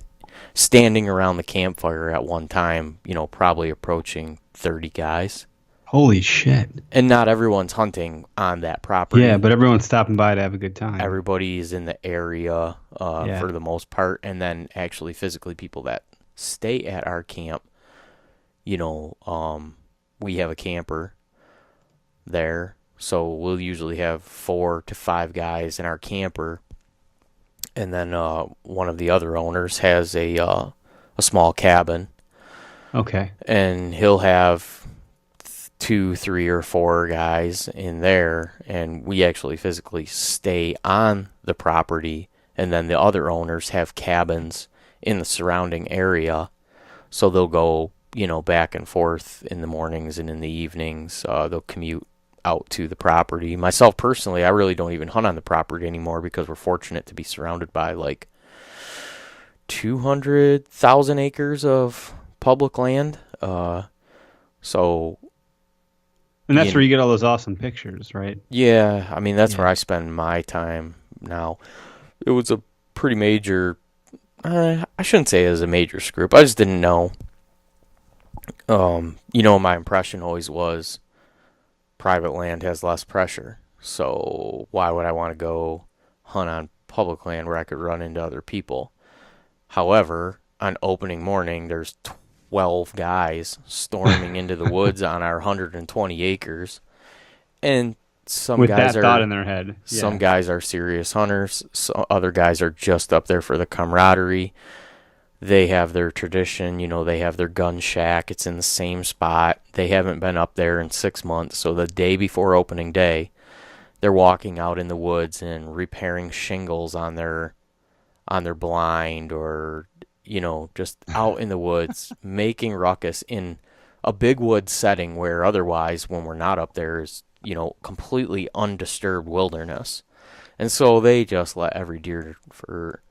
standing around the campfire at one time, probably approaching 30 guys. Holy shit. And not everyone's hunting on that Yeah, property. but everyone's stopping by to have a good time. Everybody is in the area Yeah. for the most part. And then actually physically people that stay at our camp, we have a camper there. So we'll usually have 4 to 5 guys in our camper. And then one of the other owners has a small cabin, Okay. and he'll have 2, 3, or 4 guys in there, and we actually physically stay on the property, and then the other owners have cabins in the surrounding area, so they'll go, back and forth in the mornings and in the evenings. They'll commute out to the property. Myself personally, I really don't even hunt on the property anymore because we're fortunate to be surrounded by like 200,000 acres of public land. So, And that's where you get all those awesome pictures, right? yeah, I mean, that's where Yeah. I spend my time now. It was a pretty major, I shouldn't say it was a major screw up. I just didn't know. My impression always was private land has less pressure. So why would I want to go hunt on public land where I could run into other people? However, on opening morning, there's 12 guys storming into the woods on our 120 acres, and some With guys that thought are in their head. some Yeah. guys are serious hunters. So other guys are just up there for the camaraderie. They have their tradition, they have their gun shack. It's in the same spot. They haven't been up there in 6 months. So the day before opening day, they're walking out in the woods and repairing shingles on their blind, or just out in the woods making ruckus in a big wood setting where otherwise when we're not up there is completely undisturbed wilderness. And so they just let every deer for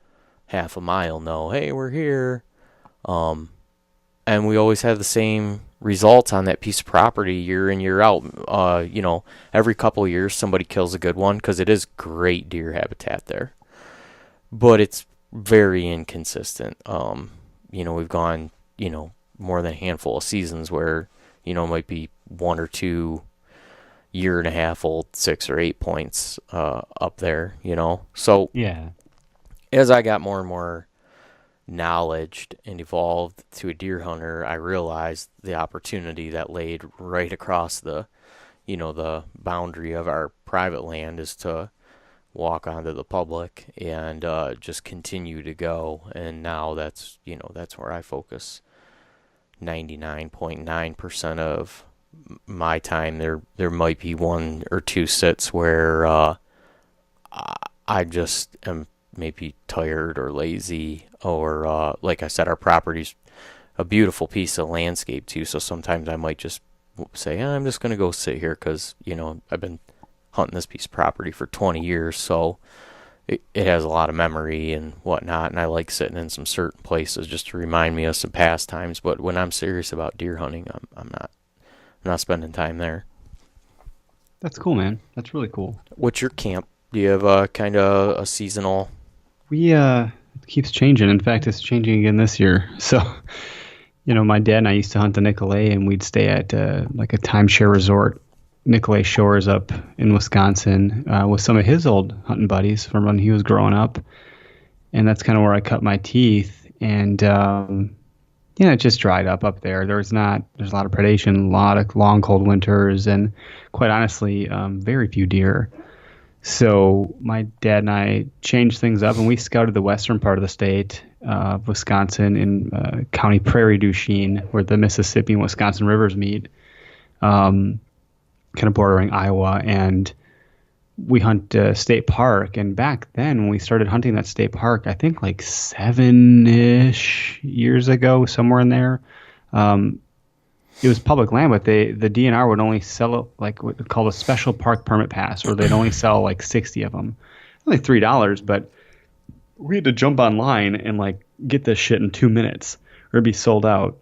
half a mile know, hey, we're here. um and we always have the same results on that piece of property year in year out. Every couple of years somebody kills a good one because it is great deer habitat there, but it's very inconsistent. We've gone, more than a handful of seasons where, might be one or two year and a half old 6 or 8 points up there, So Yeah. as I got more and more knowledge and evolved to a deer hunter, I realized the opportunity that laid right across the boundary of our private land is to walk onto the public and just continue to go. And now that's where I focus 99.9% of my time. There might be one or two sits where I just am maybe tired or lazy, or like I said, our property's a beautiful piece of landscape too. So sometimes I might just say, I'm just gonna go sit here because I've been hunting this piece of property for 20 years, so it has a lot of memory and whatnot, and I like sitting in some certain places just to remind me of some past times. But when I'm serious about deer hunting, I'm not spending time there. That's cool, man. That's really cool. What's your camp? Do you have a kind of a seasonal? We it keeps changing. In fact, it's changing again this year. So, my dad and I used to hunt the Nicolet, and we'd stay at like a timeshare resort, Nicolet Shores up in Wisconsin, with some of his old hunting buddies from when he was growing up. And that's kind of where I cut my teeth. And it just dried up there. There's a lot of predation, a lot of long, cold winters, and quite honestly, very few deer. So my dad and I changed things up, and we scouted the western part of the state of Wisconsin in County Prairie du Chien, where the Mississippi and Wisconsin rivers meet, kind of bordering Iowa. And we hunt state park. And back then, when we started hunting that state park, I think like 7-ish years ago, somewhere in there, it was public land, but the DNR would only sell like what they call a special park permit pass, or they'd only sell like 60 of them, only $3. But we had to jump online and like get this shit in 2 minutes, or it'd be sold out.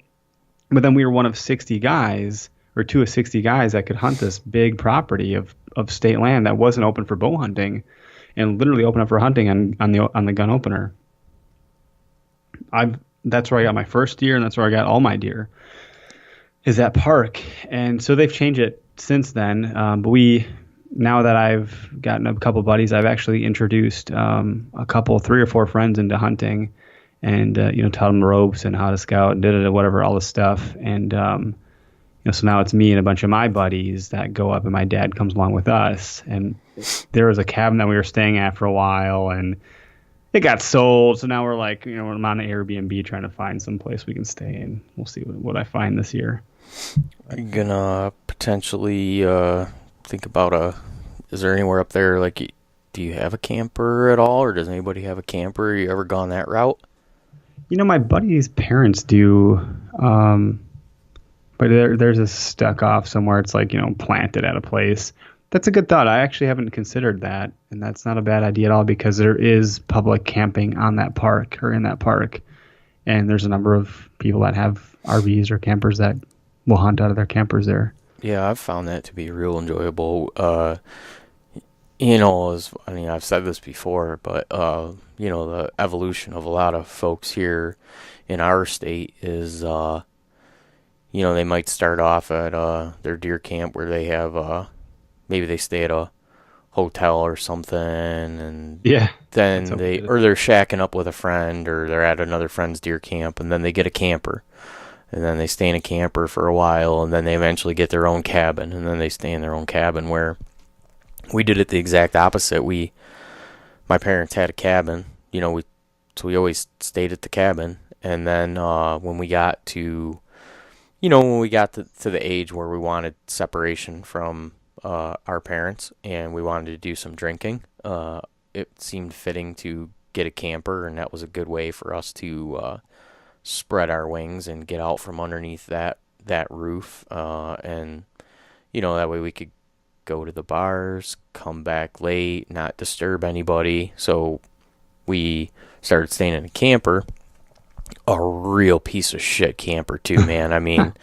But then we were one of 60 guys, or two of 60 guys that could hunt this big property of state land that wasn't open for bow hunting, and literally open up for hunting on the gun opener. That's where I got my first deer, and that's where I got all my deer, is that park. And so they've changed it since then. But now that I've gotten a couple buddies, I've actually introduced a couple, 3 or 4 friends into hunting, and taught them the ropes and how to scout and whatever, all this stuff. And so now it's me and a bunch of my buddies that go up, and my dad comes along with us. And there was a cabin that we were staying at for a while, and it got sold. So now we're like, we're on an Airbnb trying to find some place we can stay in. We'll see what I find this year. Are you gonna potentially think about is there anywhere up there, like, do you have a camper at all, or does anybody have a camper? You ever gone that route? My buddy's parents do. But there's a stuck off somewhere. It's like, planted at a place. That's a good thought. I actually haven't considered that, and that's not a bad idea at all because there is public camping on that park or in that park, and there's a number of people that have RVs or campers that will hunt out of their campers there. Yeah, I've found that to be real enjoyable. I mean, I've said this before, but the evolution of a lot of folks here in our state is, they might start off at their deer camp where they have, maybe they stay at a hotel or something, and Yeah, then that's okay. they're shacking up with a friend, or they're at another friend's deer camp, and then they get a camper, and then they stay in a camper for a while, and then they eventually get their own cabin, and then they stay in their own cabin. Where we did it the exact opposite. My parents had a cabin, so we always stayed at the cabin, and then when we got to to the age where we wanted separation from our parents and we wanted to do some drinking, it seemed fitting to get a camper, and that was a good way for us to spread our wings and get out from underneath that roof, and that way we could go to the bars, come back late, not disturb anybody. So we started staying in a camper, a real piece of shit camper too, man. I mean,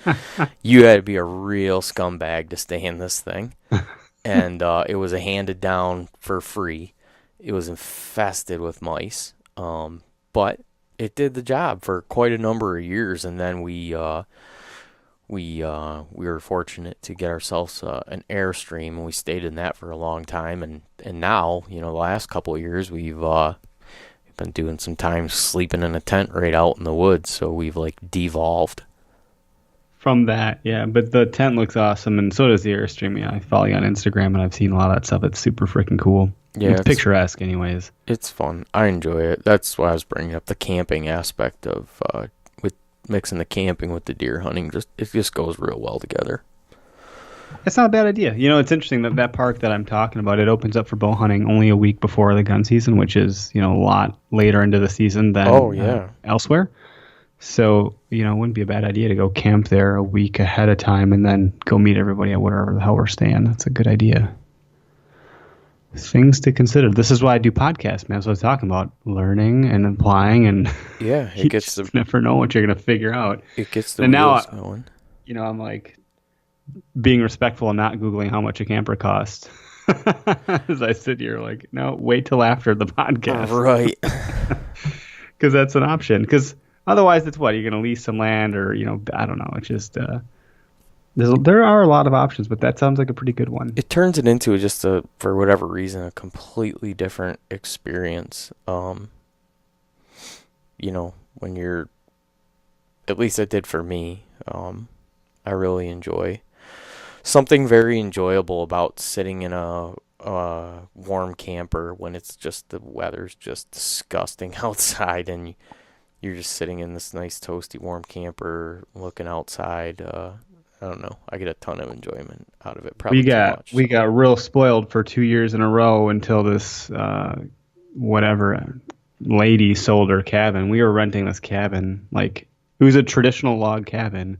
you had to be a real scumbag to stay in this thing, and it was a handed down for free. It was infested with mice, but it did the job for quite a number of years, and then we were fortunate to get ourselves an Airstream, and we stayed in that for a long time. And now, the last couple of years, we've been doing some time sleeping in a tent right out in the woods. So we've like devolved From that, yeah. But the tent looks awesome, and so does the Airstream. Yeah, I follow you on Instagram, and I've seen a lot of that stuff. It's super freaking cool. Yeah, It's picturesque, anyways. it's fun. I enjoy it. That's why I was bringing up the camping aspect of with mixing the camping with the deer hunting. It just goes real well together. It's not a bad idea. It's interesting that that park that I'm talking about, it opens up for bow hunting only a week before the gun season, which is, a lot later into the season than Oh yeah, elsewhere. So, it wouldn't be a bad idea to go camp there a week ahead of time and then go meet everybody at wherever the hell we're staying. That's a good idea. Things to consider. This is why I do podcasts, man. So I was talking about learning and applying, and yeah. you just never know what you're going to figure out. It gets the And now, wheels going. I'm like being respectful and not Googling how much a camper costs. As I sit here, like, no, wait till after the podcast. Right. Because that's an option. Because otherwise, it's what? You're going to lease some land or, I don't know. It's just, there are a lot of options, but that sounds like a pretty good one. It turns it into just for whatever reason, a completely different experience. When you're, at least it did for me. I really enjoy something very enjoyable about sitting in a warm camper when it's just the weather's just disgusting outside, and you're just sitting in this nice toasty warm camper looking outside. I don't know. I get a ton of enjoyment out of it. Probably too much. We got real spoiled for 2 years in a row until this whatever lady sold her cabin. We were renting this cabin, like it was a traditional log cabin.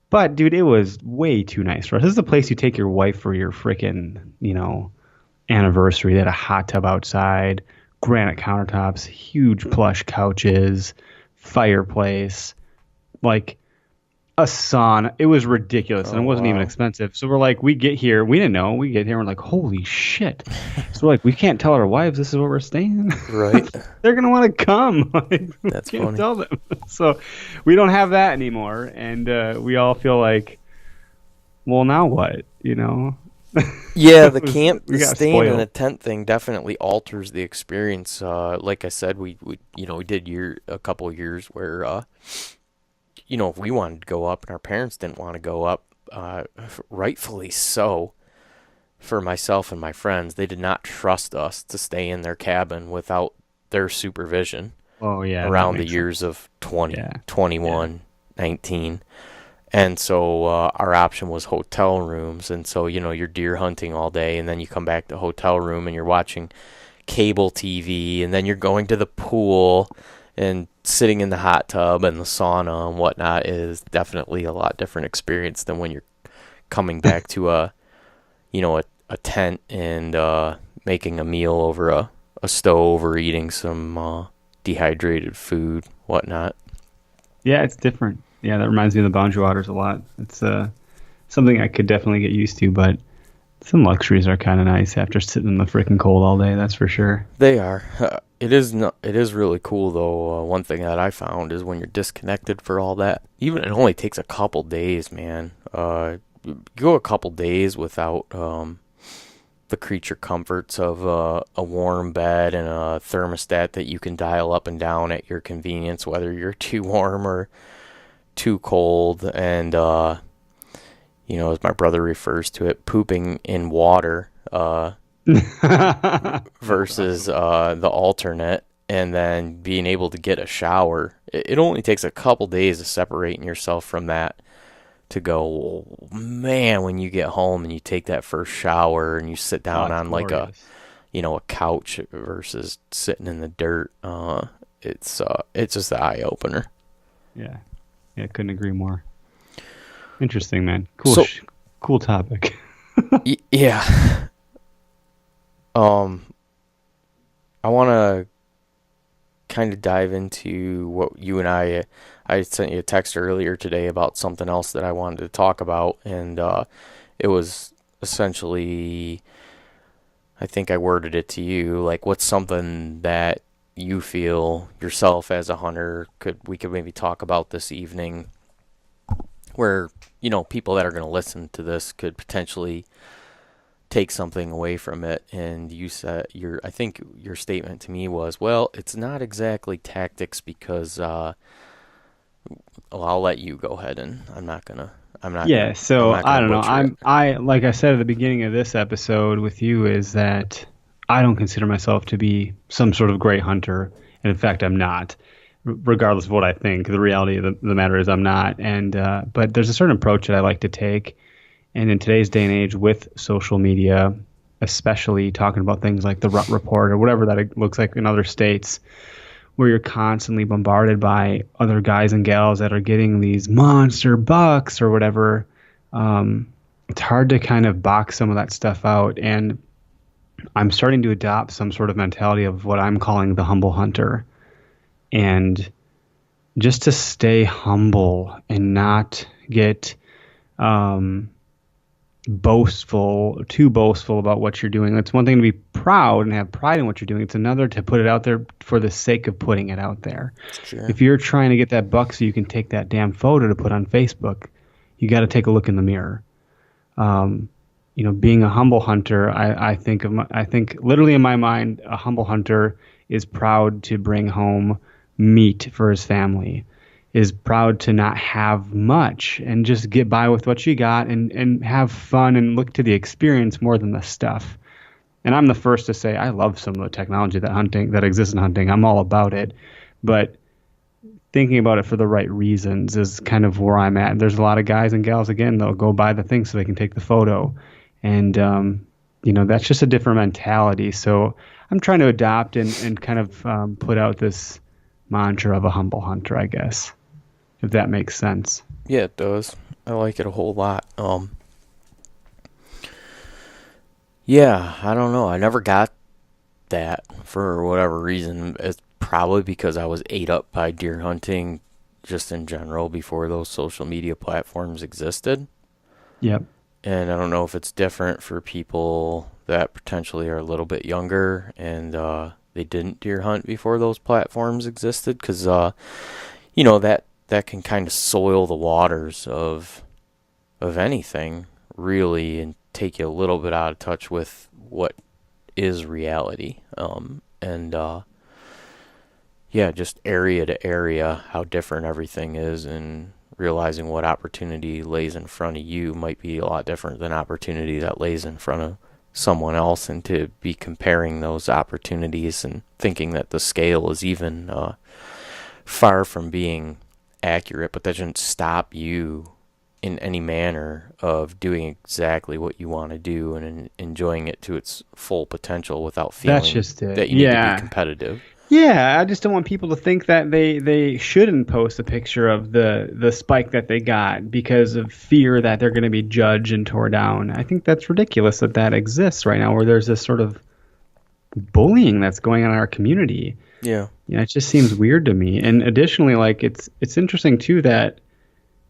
But dude, it was way too nice for us. This is the place you take your wife for your freaking, anniversary. They had a hot tub outside, granite countertops, huge plush couches, fireplace, like a sauna. It was ridiculous, and it wasn't even expensive. So we're like, we get here, we didn't know. We get here, and we're like, holy shit. So we're like, we can't tell our wives this is where we're staying. Right. They're gonna want to come. Like, That's can't funny. tell them. So we don't have that anymore, and we all feel like, well, now what? Yeah, We got staying in spoiled. a tent thing definitely alters the experience. Like I said, we did a couple of years where if we wanted to go up and our parents didn't want to go up, rightfully so. For myself and my friends, they did not trust us to stay in their cabin without their supervision Oh yeah, around the years of 20, Yeah. 21, 19. And so our option was hotel rooms. And so, you're deer hunting all day, and then you come back to hotel room and you're watching cable TV, and then you're going to the pool, And sitting in the hot tub and the sauna and whatnot is definitely a lot different experience than when you're coming back to a tent and making a meal over a stove or eating some dehydrated food, whatnot. Yeah, it's different. Yeah, that reminds me of the Boundary Waters a lot. It's something I could definitely get used to, but some luxuries are kind of nice after sitting in the freaking cold all day. That's for sure. They are. It is really cool though. One thing that I found is when you're disconnected for all that, even it only takes a couple days, man. You go a couple days without the creature comforts of a warm bed and a thermostat that you can dial up and down at your convenience, whether you're too warm or too cold. And as my brother refers to it, pooping in water. Versus the alternate, and then being able to get a shower. It only takes a couple days of separating yourself from that to go, man, when you get home and you take that first shower and you sit Oh, down it's on like glorious. a couch versus sitting in the dirt. It's just the eye opener. Yeah. Yeah, couldn't agree more. Interesting, man. Cool, So cool topic. yeah, um, I want to kind of dive into what you and I sent you a text earlier today about something else that I wanted to talk about, and it was essentially, I think I worded it to you like, what's something that you feel yourself as a hunter we could maybe talk about this evening, where people that are going to listen to this could potentially take something away from it. And you said I think your statement to me was, well, it's not exactly tactics because I'll let you go ahead, and Yeah, I'm so not I gonna don't know. butcher it. I like I said at the beginning of this episode with you is that I don't consider myself to be some sort of great hunter, and in fact, I'm not. Regardless of what I think, the reality of the matter is I'm not. And but there's a certain approach that I like to take, and in today's day and age with social media, especially talking about things like the Rut Report or whatever that it looks like in other states, where you're constantly bombarded by other guys and gals that are getting these monster bucks or whatever. It's hard to kind of box some of that stuff out. And I'm starting to adopt some sort of mentality of what I'm calling the humble hunter. And just to stay humble and not get um, too boastful about what you're doing. It's one thing to be proud and have pride in what you're doing. It's another to put it out there for the sake of putting it out there. Sure. If you're trying to get that buck so you can take that damn photo to put on Facebook, you got to take a look in the mirror. Being a humble hunter, I think literally in my mind, a humble hunter is proud to bring home meat for his family, is proud to not have much and just get by with what you got and have fun and look to the experience more than the stuff. And I'm the first to say I love some of the technology that exists in hunting. I'm all about it. But thinking about it for the right reasons is kind of where I'm at. There's a lot of guys and gals, again, they'll go buy the thing so they can take the photo. And, that's just a different mentality. So I'm trying to adopt and kind of put out this mantra of a humble hunter, I guess, if that makes sense. Yeah, it does. I like it a whole lot. Yeah, I don't know. I never got that for whatever reason. It's probably because I was ate up by deer hunting just in general before those social media platforms existed. Yep. And I don't know if it's different for people that potentially are a little bit younger and they didn't deer hunt before those platforms existed, because that can kind of soil the waters of anything really, and take you a little bit out of touch with what is reality. And yeah, just area to area, how different everything is, and realizing what opportunity lays in front of you might be a lot different than opportunity that lays in front of someone else, and to be comparing those opportunities and thinking that the scale is even far from being accurate. But that shouldn't stop you in any manner of doing exactly what you want to do and enjoying it to its full potential without That's feeling just it. that you need to be Yeah. competitive. Yeah, I just don't want people to think that they shouldn't post a picture of the spike that they got because of fear that they're going to be judged and tore down. I think that's ridiculous that that exists right now, where there's this sort of bullying that's going on in our community. Yeah. You know, it just seems weird to me. And additionally, like it's interesting too that,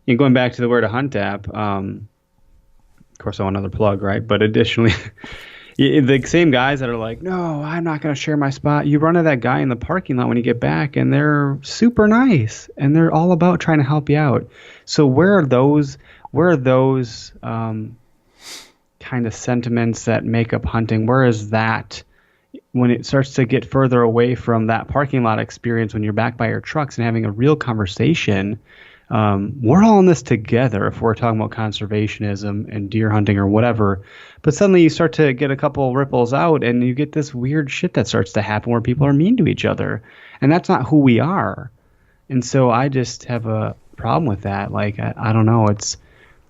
you know, going back to the Where2Hunt app. Of course, I want another plug, right? But additionally, the same guys that are like, no, I'm not going to share my spot. You run into that guy in the parking lot when you get back, and they're super nice, and they're all about trying to help you out. So where are those? Where are those kind of sentiments that make up hunting? Where is that when it starts to get further away from that parking lot experience when you're back by your trucks and having a real conversation? We're all in this together if we're talking about conservationism and deer hunting or whatever. But suddenly you start to get a couple ripples out and you get this weird shit that starts to happen where people are mean to each other. And that's not who we are. And so I just have a problem with that. Like, I don't know. It's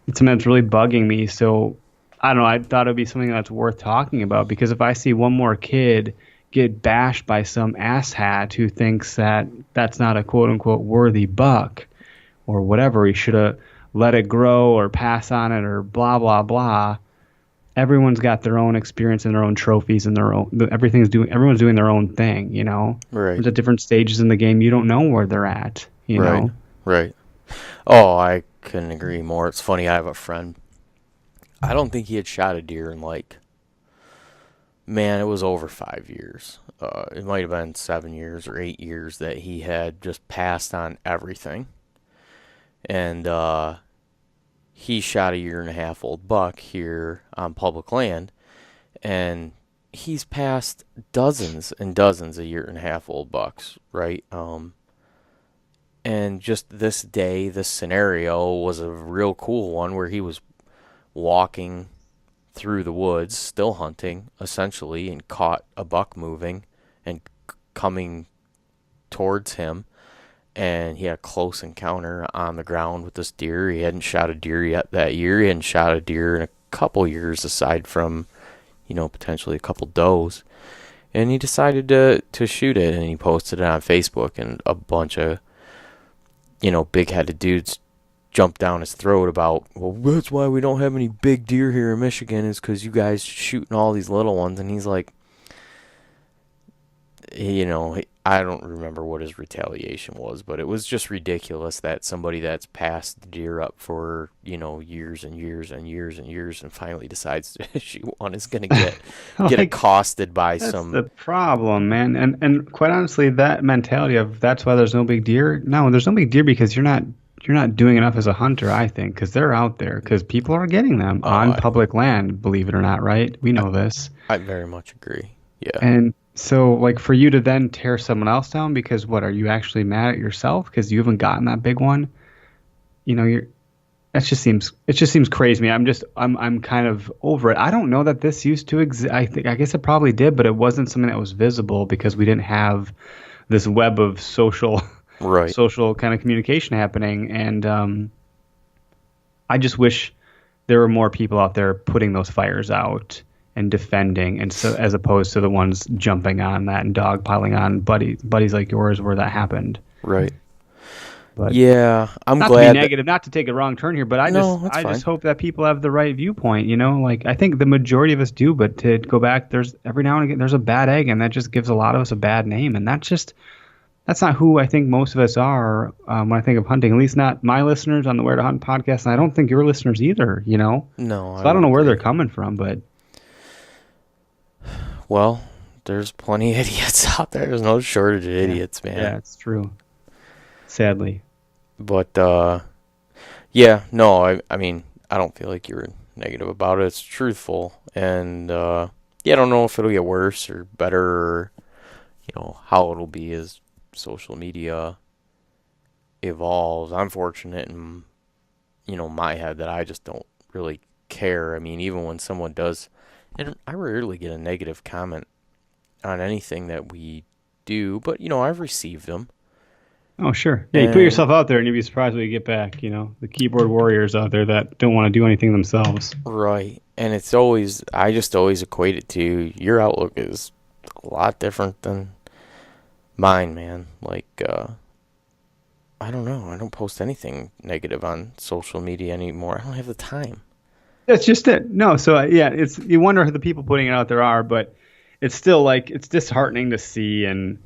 something that's really bugging me. So I don't know. I thought it would be something that's worth talking about, because if I see one more kid get bashed by some asshat who thinks that that's not a quote unquote worthy buck, or whatever, he should have let it grow or pass on it or blah, blah, blah. Everyone's got their own experience and their own trophies and their own, everyone's doing their own thing, you know? Right. There's at different stages in the game. You don't know where they're at, you Right. know? Right. Oh, I couldn't agree more. It's funny. I have a friend. I don't think he had shot a deer in like, man, it was over 5 years. It might have been 7 years or 8 years that he had just passed on everything. And he shot a year and a half old buck here on public land, and he's passed dozens and dozens of year and a half old bucks, right? And just this day, this scenario was a real cool one where he was walking through the woods, still hunting, essentially, and caught a buck moving and coming towards him. And he had a close encounter on the ground with this deer. He hadn't shot a deer yet that year. He hadn't shot a deer in a couple years, aside from, you know, potentially a couple does. And he decided to shoot it, and he posted it on Facebook, and a bunch of, you know, big-headed dudes jumped down his throat about, well, that's why we don't have any big deer here in Michigan, is because you guys shooting all these little ones. And he's like, you know, I don't remember what his retaliation was, but it was just ridiculous that somebody that's passed the deer up for, you know, years and years and years and years, and finally decides to shoot one is going to get Like, accosted by that's some. the problem, man. And quite honestly, that mentality of that's why there's no big deer. No, there's no big deer because you're not doing enough as a hunter, I think, because they're out there, because people are getting them on public land, believe it or not, right? We know this. I very much agree. Yeah. And so, like, for you to then tear someone else down because what, are you actually mad at yourself because you haven't gotten that big one? You know, it just seems crazy to me. I'm kind of over it. I don't know that this used to exist. I guess it probably did, but it wasn't something that was visible because we didn't have this web of social Right. social kind of communication happening. And I just wish there were more people out there putting those fires out and defending, and so as opposed to the ones jumping on that and dogpiling on buddies like yours where that happened. Right. But yeah, I'm not glad. to be negative, not to take a wrong turn here, but I just hope that people have the right viewpoint. You know, like I think the majority of us do, but to go back, there's every now and again there's a bad egg, and that just gives a lot of us a bad name, and that's not who I think most of us are when I think of hunting. At least not my listeners on the Where to Hunt podcast, and I don't think your listeners either. You know, No, so I don't know where they're coming from, but. Well, there's plenty of idiots out there. There's no shortage of idiots, man. Yeah, it's true. Sadly. But, yeah, no, I mean, I don't feel like you're negative about it. It's truthful. And, yeah, I don't know if it'll get worse or better, or, you know, how it'll be as social media evolves. I'm fortunate in, you know, my head that I just don't really care. I mean, even when someone does, and I rarely get a negative comment on anything that we do, but, you know, I've received them. Oh, sure. Yeah, you put yourself out there and you'd be surprised what you get back, you know, the keyboard warriors out there that don't want to do anything themselves. Right. And it's always, I just always equate it to your outlook is a lot different than mine, man. Like, I don't know. I don't post anything negative on social media anymore. I don't have the time. That's just it. No, so yeah, it's you wonder who the people putting it out there are, but it's still like it's disheartening to see, and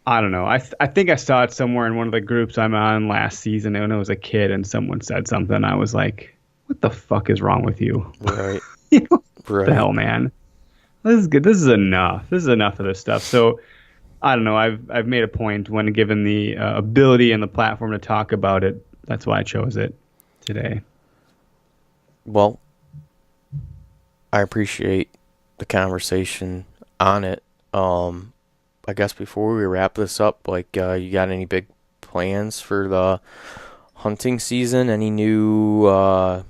I don't know. I think I saw it somewhere in one of the groups I'm on last season when I was a kid, and someone said something. I was like, "What the fuck is wrong with you? Right. You know, what the Right. hell, man? This is good. This is enough. This is enough of this stuff." So I don't know. I've made a point when given the ability and the platform to talk about it. That's why I chose it today. Well, I appreciate the conversation on it. Um, I guess before we wrap this up, like, you got any big plans for the hunting season? Any new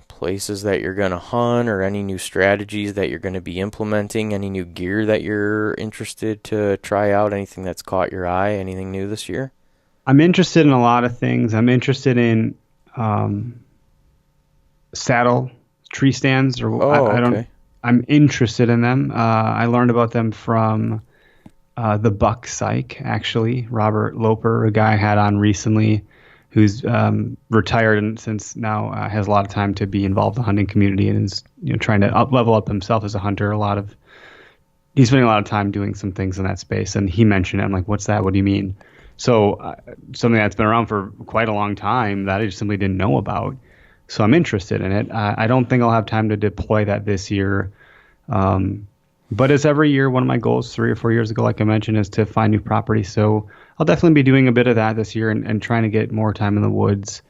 places that you're gonna hunt, or any new strategies that you're gonna be implementing? Any new gear that you're interested to try out? Anything that's caught your eye? Anything new this year? I'm interested in a lot of things. I'm interested in um, saddle tree stands, or Oh, I don't. okay. I'm interested in them. I learned about them from the Buck Psych, actually. Robert Loper, a guy I had on recently, who's retired and since now has a lot of time to be involved in the hunting community and is trying to level up himself as a hunter. He's spending a lot of time doing some things in that space, and he mentioned it. I'm like, what's that? What do you mean? So something that's been around for quite a long time that I just simply didn't know about. So I'm interested in it. I don't think I'll have time to deploy that this year. Um, but as every year, one of my goals 3 or 4 years ago, like I mentioned, is to find new property. So I'll definitely be doing a bit of that this year and trying to get more time in the woods.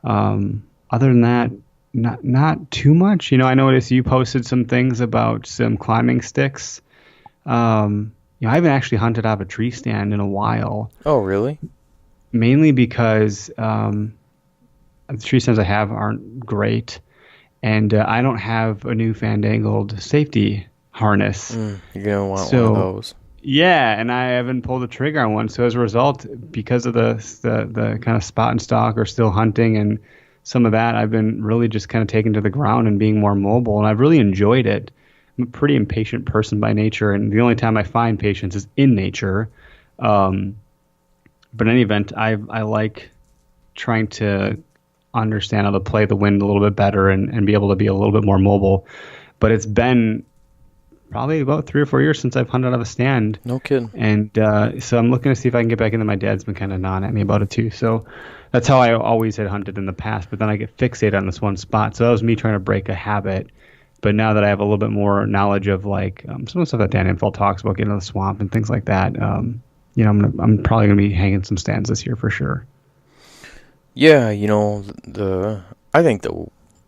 Other than that, not too much. I noticed you posted some things about some climbing sticks. I haven't actually hunted out of a tree stand in a while, Oh, really? mainly because the tree stands I have aren't great, and I don't have a new fandangled safety harness. You're gonna want one of So those. yeah, and I haven't pulled the trigger on one. So as a result, because of the kind of spot and stalk or still hunting and some of that, I've been really just kind of taken to the ground and being more mobile, and I've really enjoyed it. I'm a pretty impatient person by nature, and the only time I find patience is in nature. Um, but in any event, I like trying to understand how to play the wind a little bit better and be able to be a little bit more mobile. But it's been probably about 3 or 4 years since I've hunted out of a stand. No kidding. And so I'm looking to see if I can get back into. My dad's been kind of gnawing at me about it too. So that's how I always had hunted in the past. But then I get fixated on this one spot. So that was me trying to break a habit. But now that I have a little bit more knowledge of like some of the stuff that Dan Infeld talks about, getting to the swamp and things like that, I'm probably gonna be hanging some stands this year for sure. Yeah, I think it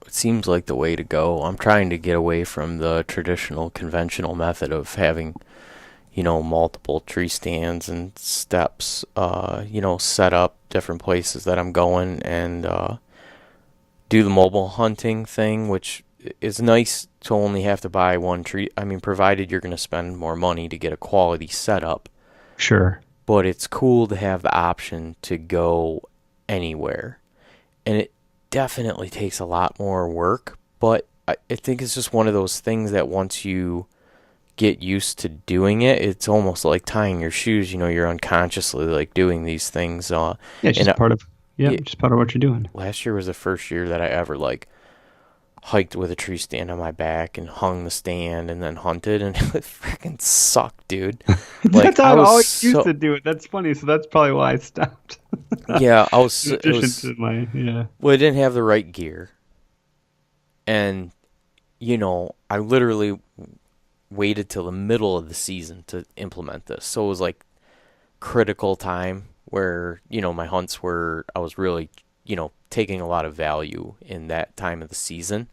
seems like the way to go. I'm trying to get away from the traditional conventional method of having, multiple tree stands and steps, set up different places that I'm going, and do the mobile hunting thing, which is nice to only have to buy one tree. I mean, provided you're going to spend more money to get a quality setup, Sure. but it's cool to have the option to go anywhere. And it definitely takes a lot more work, but I think it's just one of those things that once you get used to doing it, it's almost like tying your shoes. You're unconsciously like doing these things. Yeah, it's And just part of it, just part of what you're doing. last year was the first year that I ever like hiked with a tree stand on my back and hung the stand and then hunted, and it freaking sucked, dude. Like That's how I I was always used so to do it. That's funny. So that's probably why I stopped. yeah, I was In it addition was to my yeah. well, I didn't have the right gear, and I literally waited till the middle of the season to implement this. So it was like critical time where, my hunts were, I was really, taking a lot of value in that time of the season.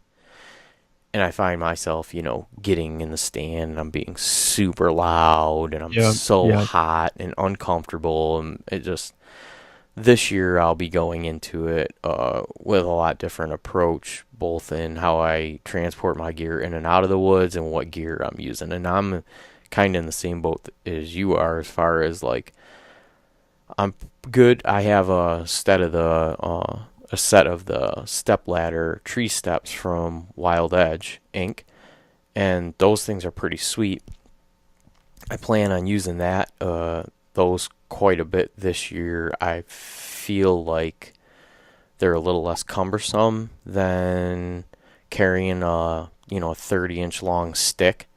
And I find myself, getting in the stand and I'm being super loud and I'm Yeah. so Yeah. hot and uncomfortable. And it just, this year I'll be going into it with a lot different approach, both in how I transport my gear in and out of the woods and what gear I'm using. And I'm kind of in the same boat as you are as far as like I'm good. I have a set of the step ladder tree steps from Wild Edge Inc. And those things are pretty sweet. I plan on using that those quite a bit this year. I feel like they're a little less cumbersome than carrying a 30-inch long stick,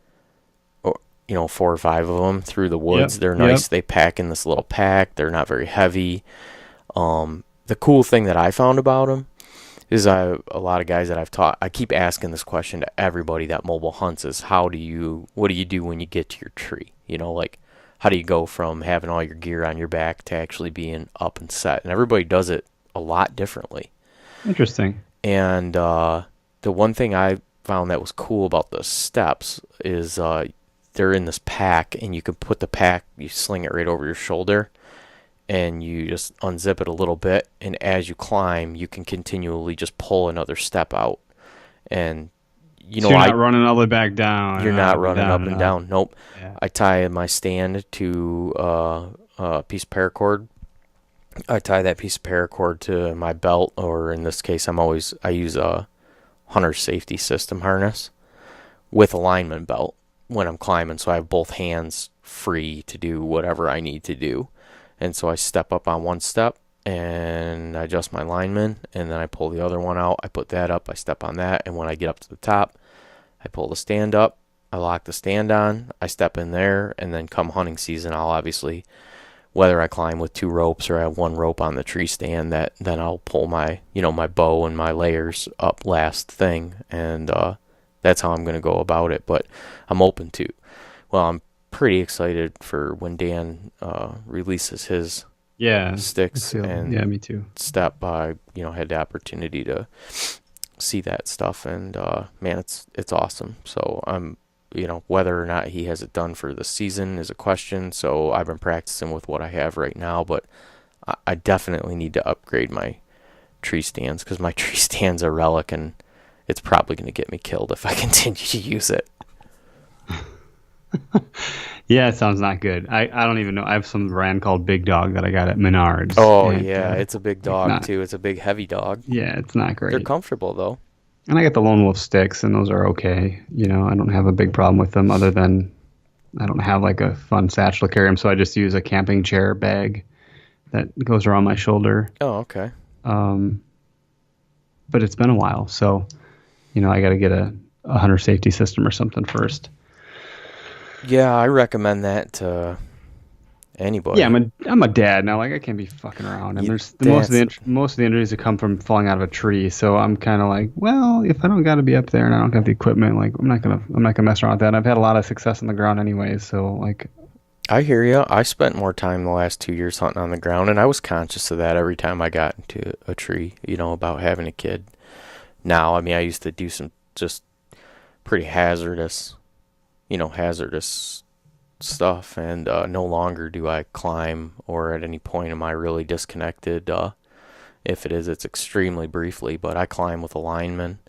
or 4 or 5 of them through the Yep. woods. They're Yep. nice. They pack in this little pack. They're not very heavy. The cool thing that I found about them is a lot of guys that I've taught, I keep asking this question to everybody that mobile hunts is what do you do when you get to your tree? Like, how do you go from having all your gear on your back to actually being up and set? And everybody does it a lot differently. Interesting. And the one thing I found that was cool about the steps is they're in this pack, and you can put the pack, you sling it right over your shoulder, and you just unzip it a little bit, and as you climb, you can continually just pull another step out. And So you're not running all the way back down. you're and not up running down up and and up. down. Nope. Yeah. I tie my stand to a piece of paracord. I tie that piece of paracord to my belt, or in this case, I use a hunter safety system harness with a lineman belt when I'm climbing, so I have both hands free to do whatever I need to do. And so I step up on one step and I adjust my lineman, and then I pull the other one out. I put that up, I step on that, and when I get up to the top, I pull the stand up, I lock the stand on, I step in there, and then come hunting season, I'll obviously, whether I climb with 2 ropes or I have 1 rope on the tree stand, then I'll pull my bow and my layers up last thing, and that's how I'm going to go about it. But I'm pretty excited for when Dan releases his Yeah. sticks and Yeah, me too. step. I had the opportunity to see that stuff, and man, it's awesome. So I'm whether or not he has it done for the season is a question. So I've been practicing with what I have right now, but I definitely need to upgrade my tree stands, because my tree stand's a relic, and it's probably going to get me killed if I continue to use it. Yeah, it sounds not good. I don't even know. I have some brand called Big Dog that I got at Menards. Oh and, yeah, it's a big it's dog not. too. It's a big heavy dog. Yeah, it's not They're great. comfortable though. And I got the Lone Wolf sticks, and those are okay. I don't have a big problem with them, other than I don't have like a fun satchel to carry them, so I just use a camping chair bag that goes around my shoulder. Oh, okay. Um, but it's been a while, so I got to get a hunter safety system or something first. Yeah, I recommend that to anybody. Yeah, I'm a dad now. Like, I can't be fucking around, and there's most of the injuries that come from falling out of a tree. So I'm kind of like, well, if I don't got to be up there and I don't have the equipment, like I'm not gonna mess around with that. I've had a lot of success on the ground anyways, so like. I hear you. I spent more time the last 2 years hunting on the ground, and I was conscious of that every time I got into a tree, about having a kid. Now, I mean, I used to do some just pretty hazardous stuff, and no longer do I climb, or at any point am I really disconnected. If it is, it's extremely briefly, but I climb with a lineman.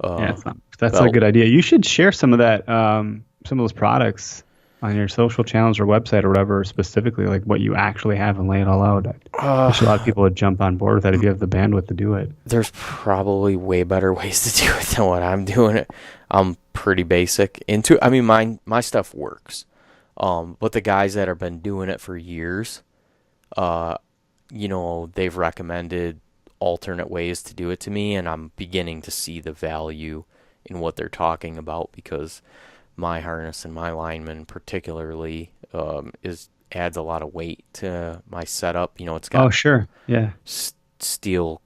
Yeah, that's a good idea. You should share some of that, some of those products on your social channels or website or whatever, specifically like what you actually have, and lay it all out. There's a lot of people would jump on board with that if you have the bandwidth to do it. There's probably way better ways to do it than what I'm doing it. I'm pretty basic I mean, my stuff works. But the guys that have been doing it for years, they've recommended alternate ways to do it to me, and I'm beginning to see the value in what they're talking about, because my harness and my lineman particularly adds a lot of weight to my setup. It's got sure, yeah, steel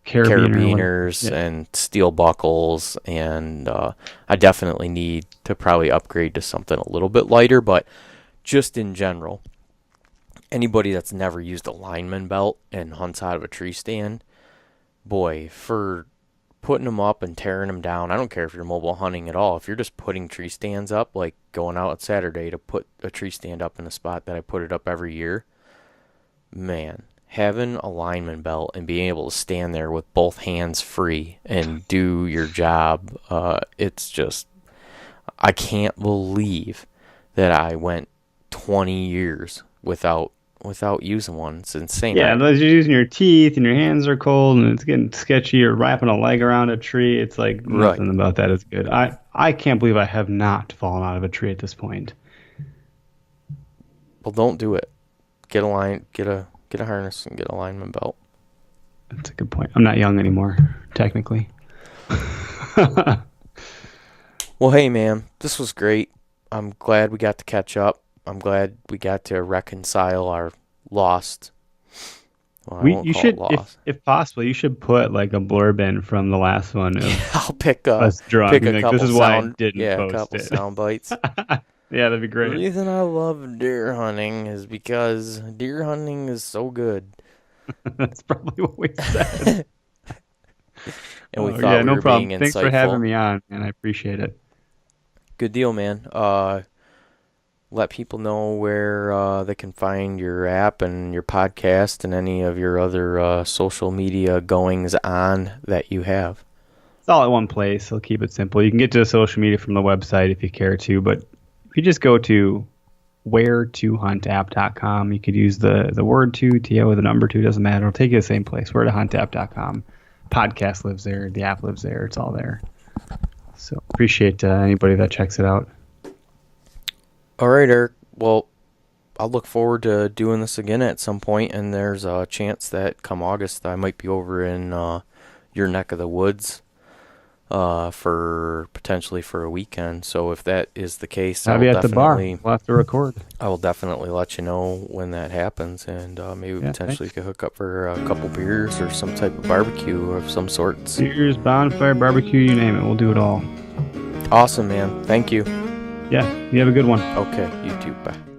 carabiners and steel buckles, and I definitely need to probably upgrade to something a little bit lighter. But just in general, anybody that's never used a lineman belt and hunts out of a tree stand, boy, for putting them up and tearing them down, I don't care if you're mobile hunting at all. If you're just putting tree stands up, like going out on Saturday to put a tree stand up in a spot that I put it up every year, man, having a lineman belt and being able to stand there with both hands free and do your job, it's just, I can't believe that I went 20 years without using one. It's insane. Yeah, you're using your teeth and your hands are cold and it's getting sketchy. You're wrapping a leg around a tree. It's like nothing about that is good. I can't believe I have not fallen out of a tree at this point. Well, don't do it. Get a line, get a harness, and get a lineman belt. That's a good point. I'm not young anymore, technically. Well, hey, man, this was great. I'm glad we got to catch up. I'm glad we got to reconcile our lost. Well, I won't You call it should, lost. if possible, you should put like a blurb in from the last one of I'll pick a us drunk. pick And a be like, this couple is why I sound, didn't yeah, a post couple it. sound bites. Yeah, that'd be The great. reason I love deer hunting is because deer hunting is so good. That's probably what we said. And we Oh, thought yeah, we no were being problem. Thanks for having insightful. me on, and I appreciate it. Good deal, man. Let people know where they can find your app and your podcast and any of your other social media goings on that you have. It's all at one place. I'll keep it simple. You can get to the social media from the website if you care to, but if you just go to Where2HuntApp.com, you could use the word two, TO with the number two, doesn't matter. It'll take you to the same place, Where2HuntApp.com. Podcast lives there. The app lives there. It's all there. So appreciate anybody that checks it out. All right, Eric. Well, I'll look forward to doing this again at some point, and there's a chance that come August I might be over in your neck of the woods for potentially for a weekend. So if that is the case, I'll be at the bar. We'll have to record. I will definitely let you know when that happens, and maybe potentially thanks. could hook up for a couple beers or some type of barbecue of some sorts. Beers, bonfire, barbecue, you name it. We'll do it all. Awesome, man. Thank you. Yeah, you have a good one. Okay, you too. Bye.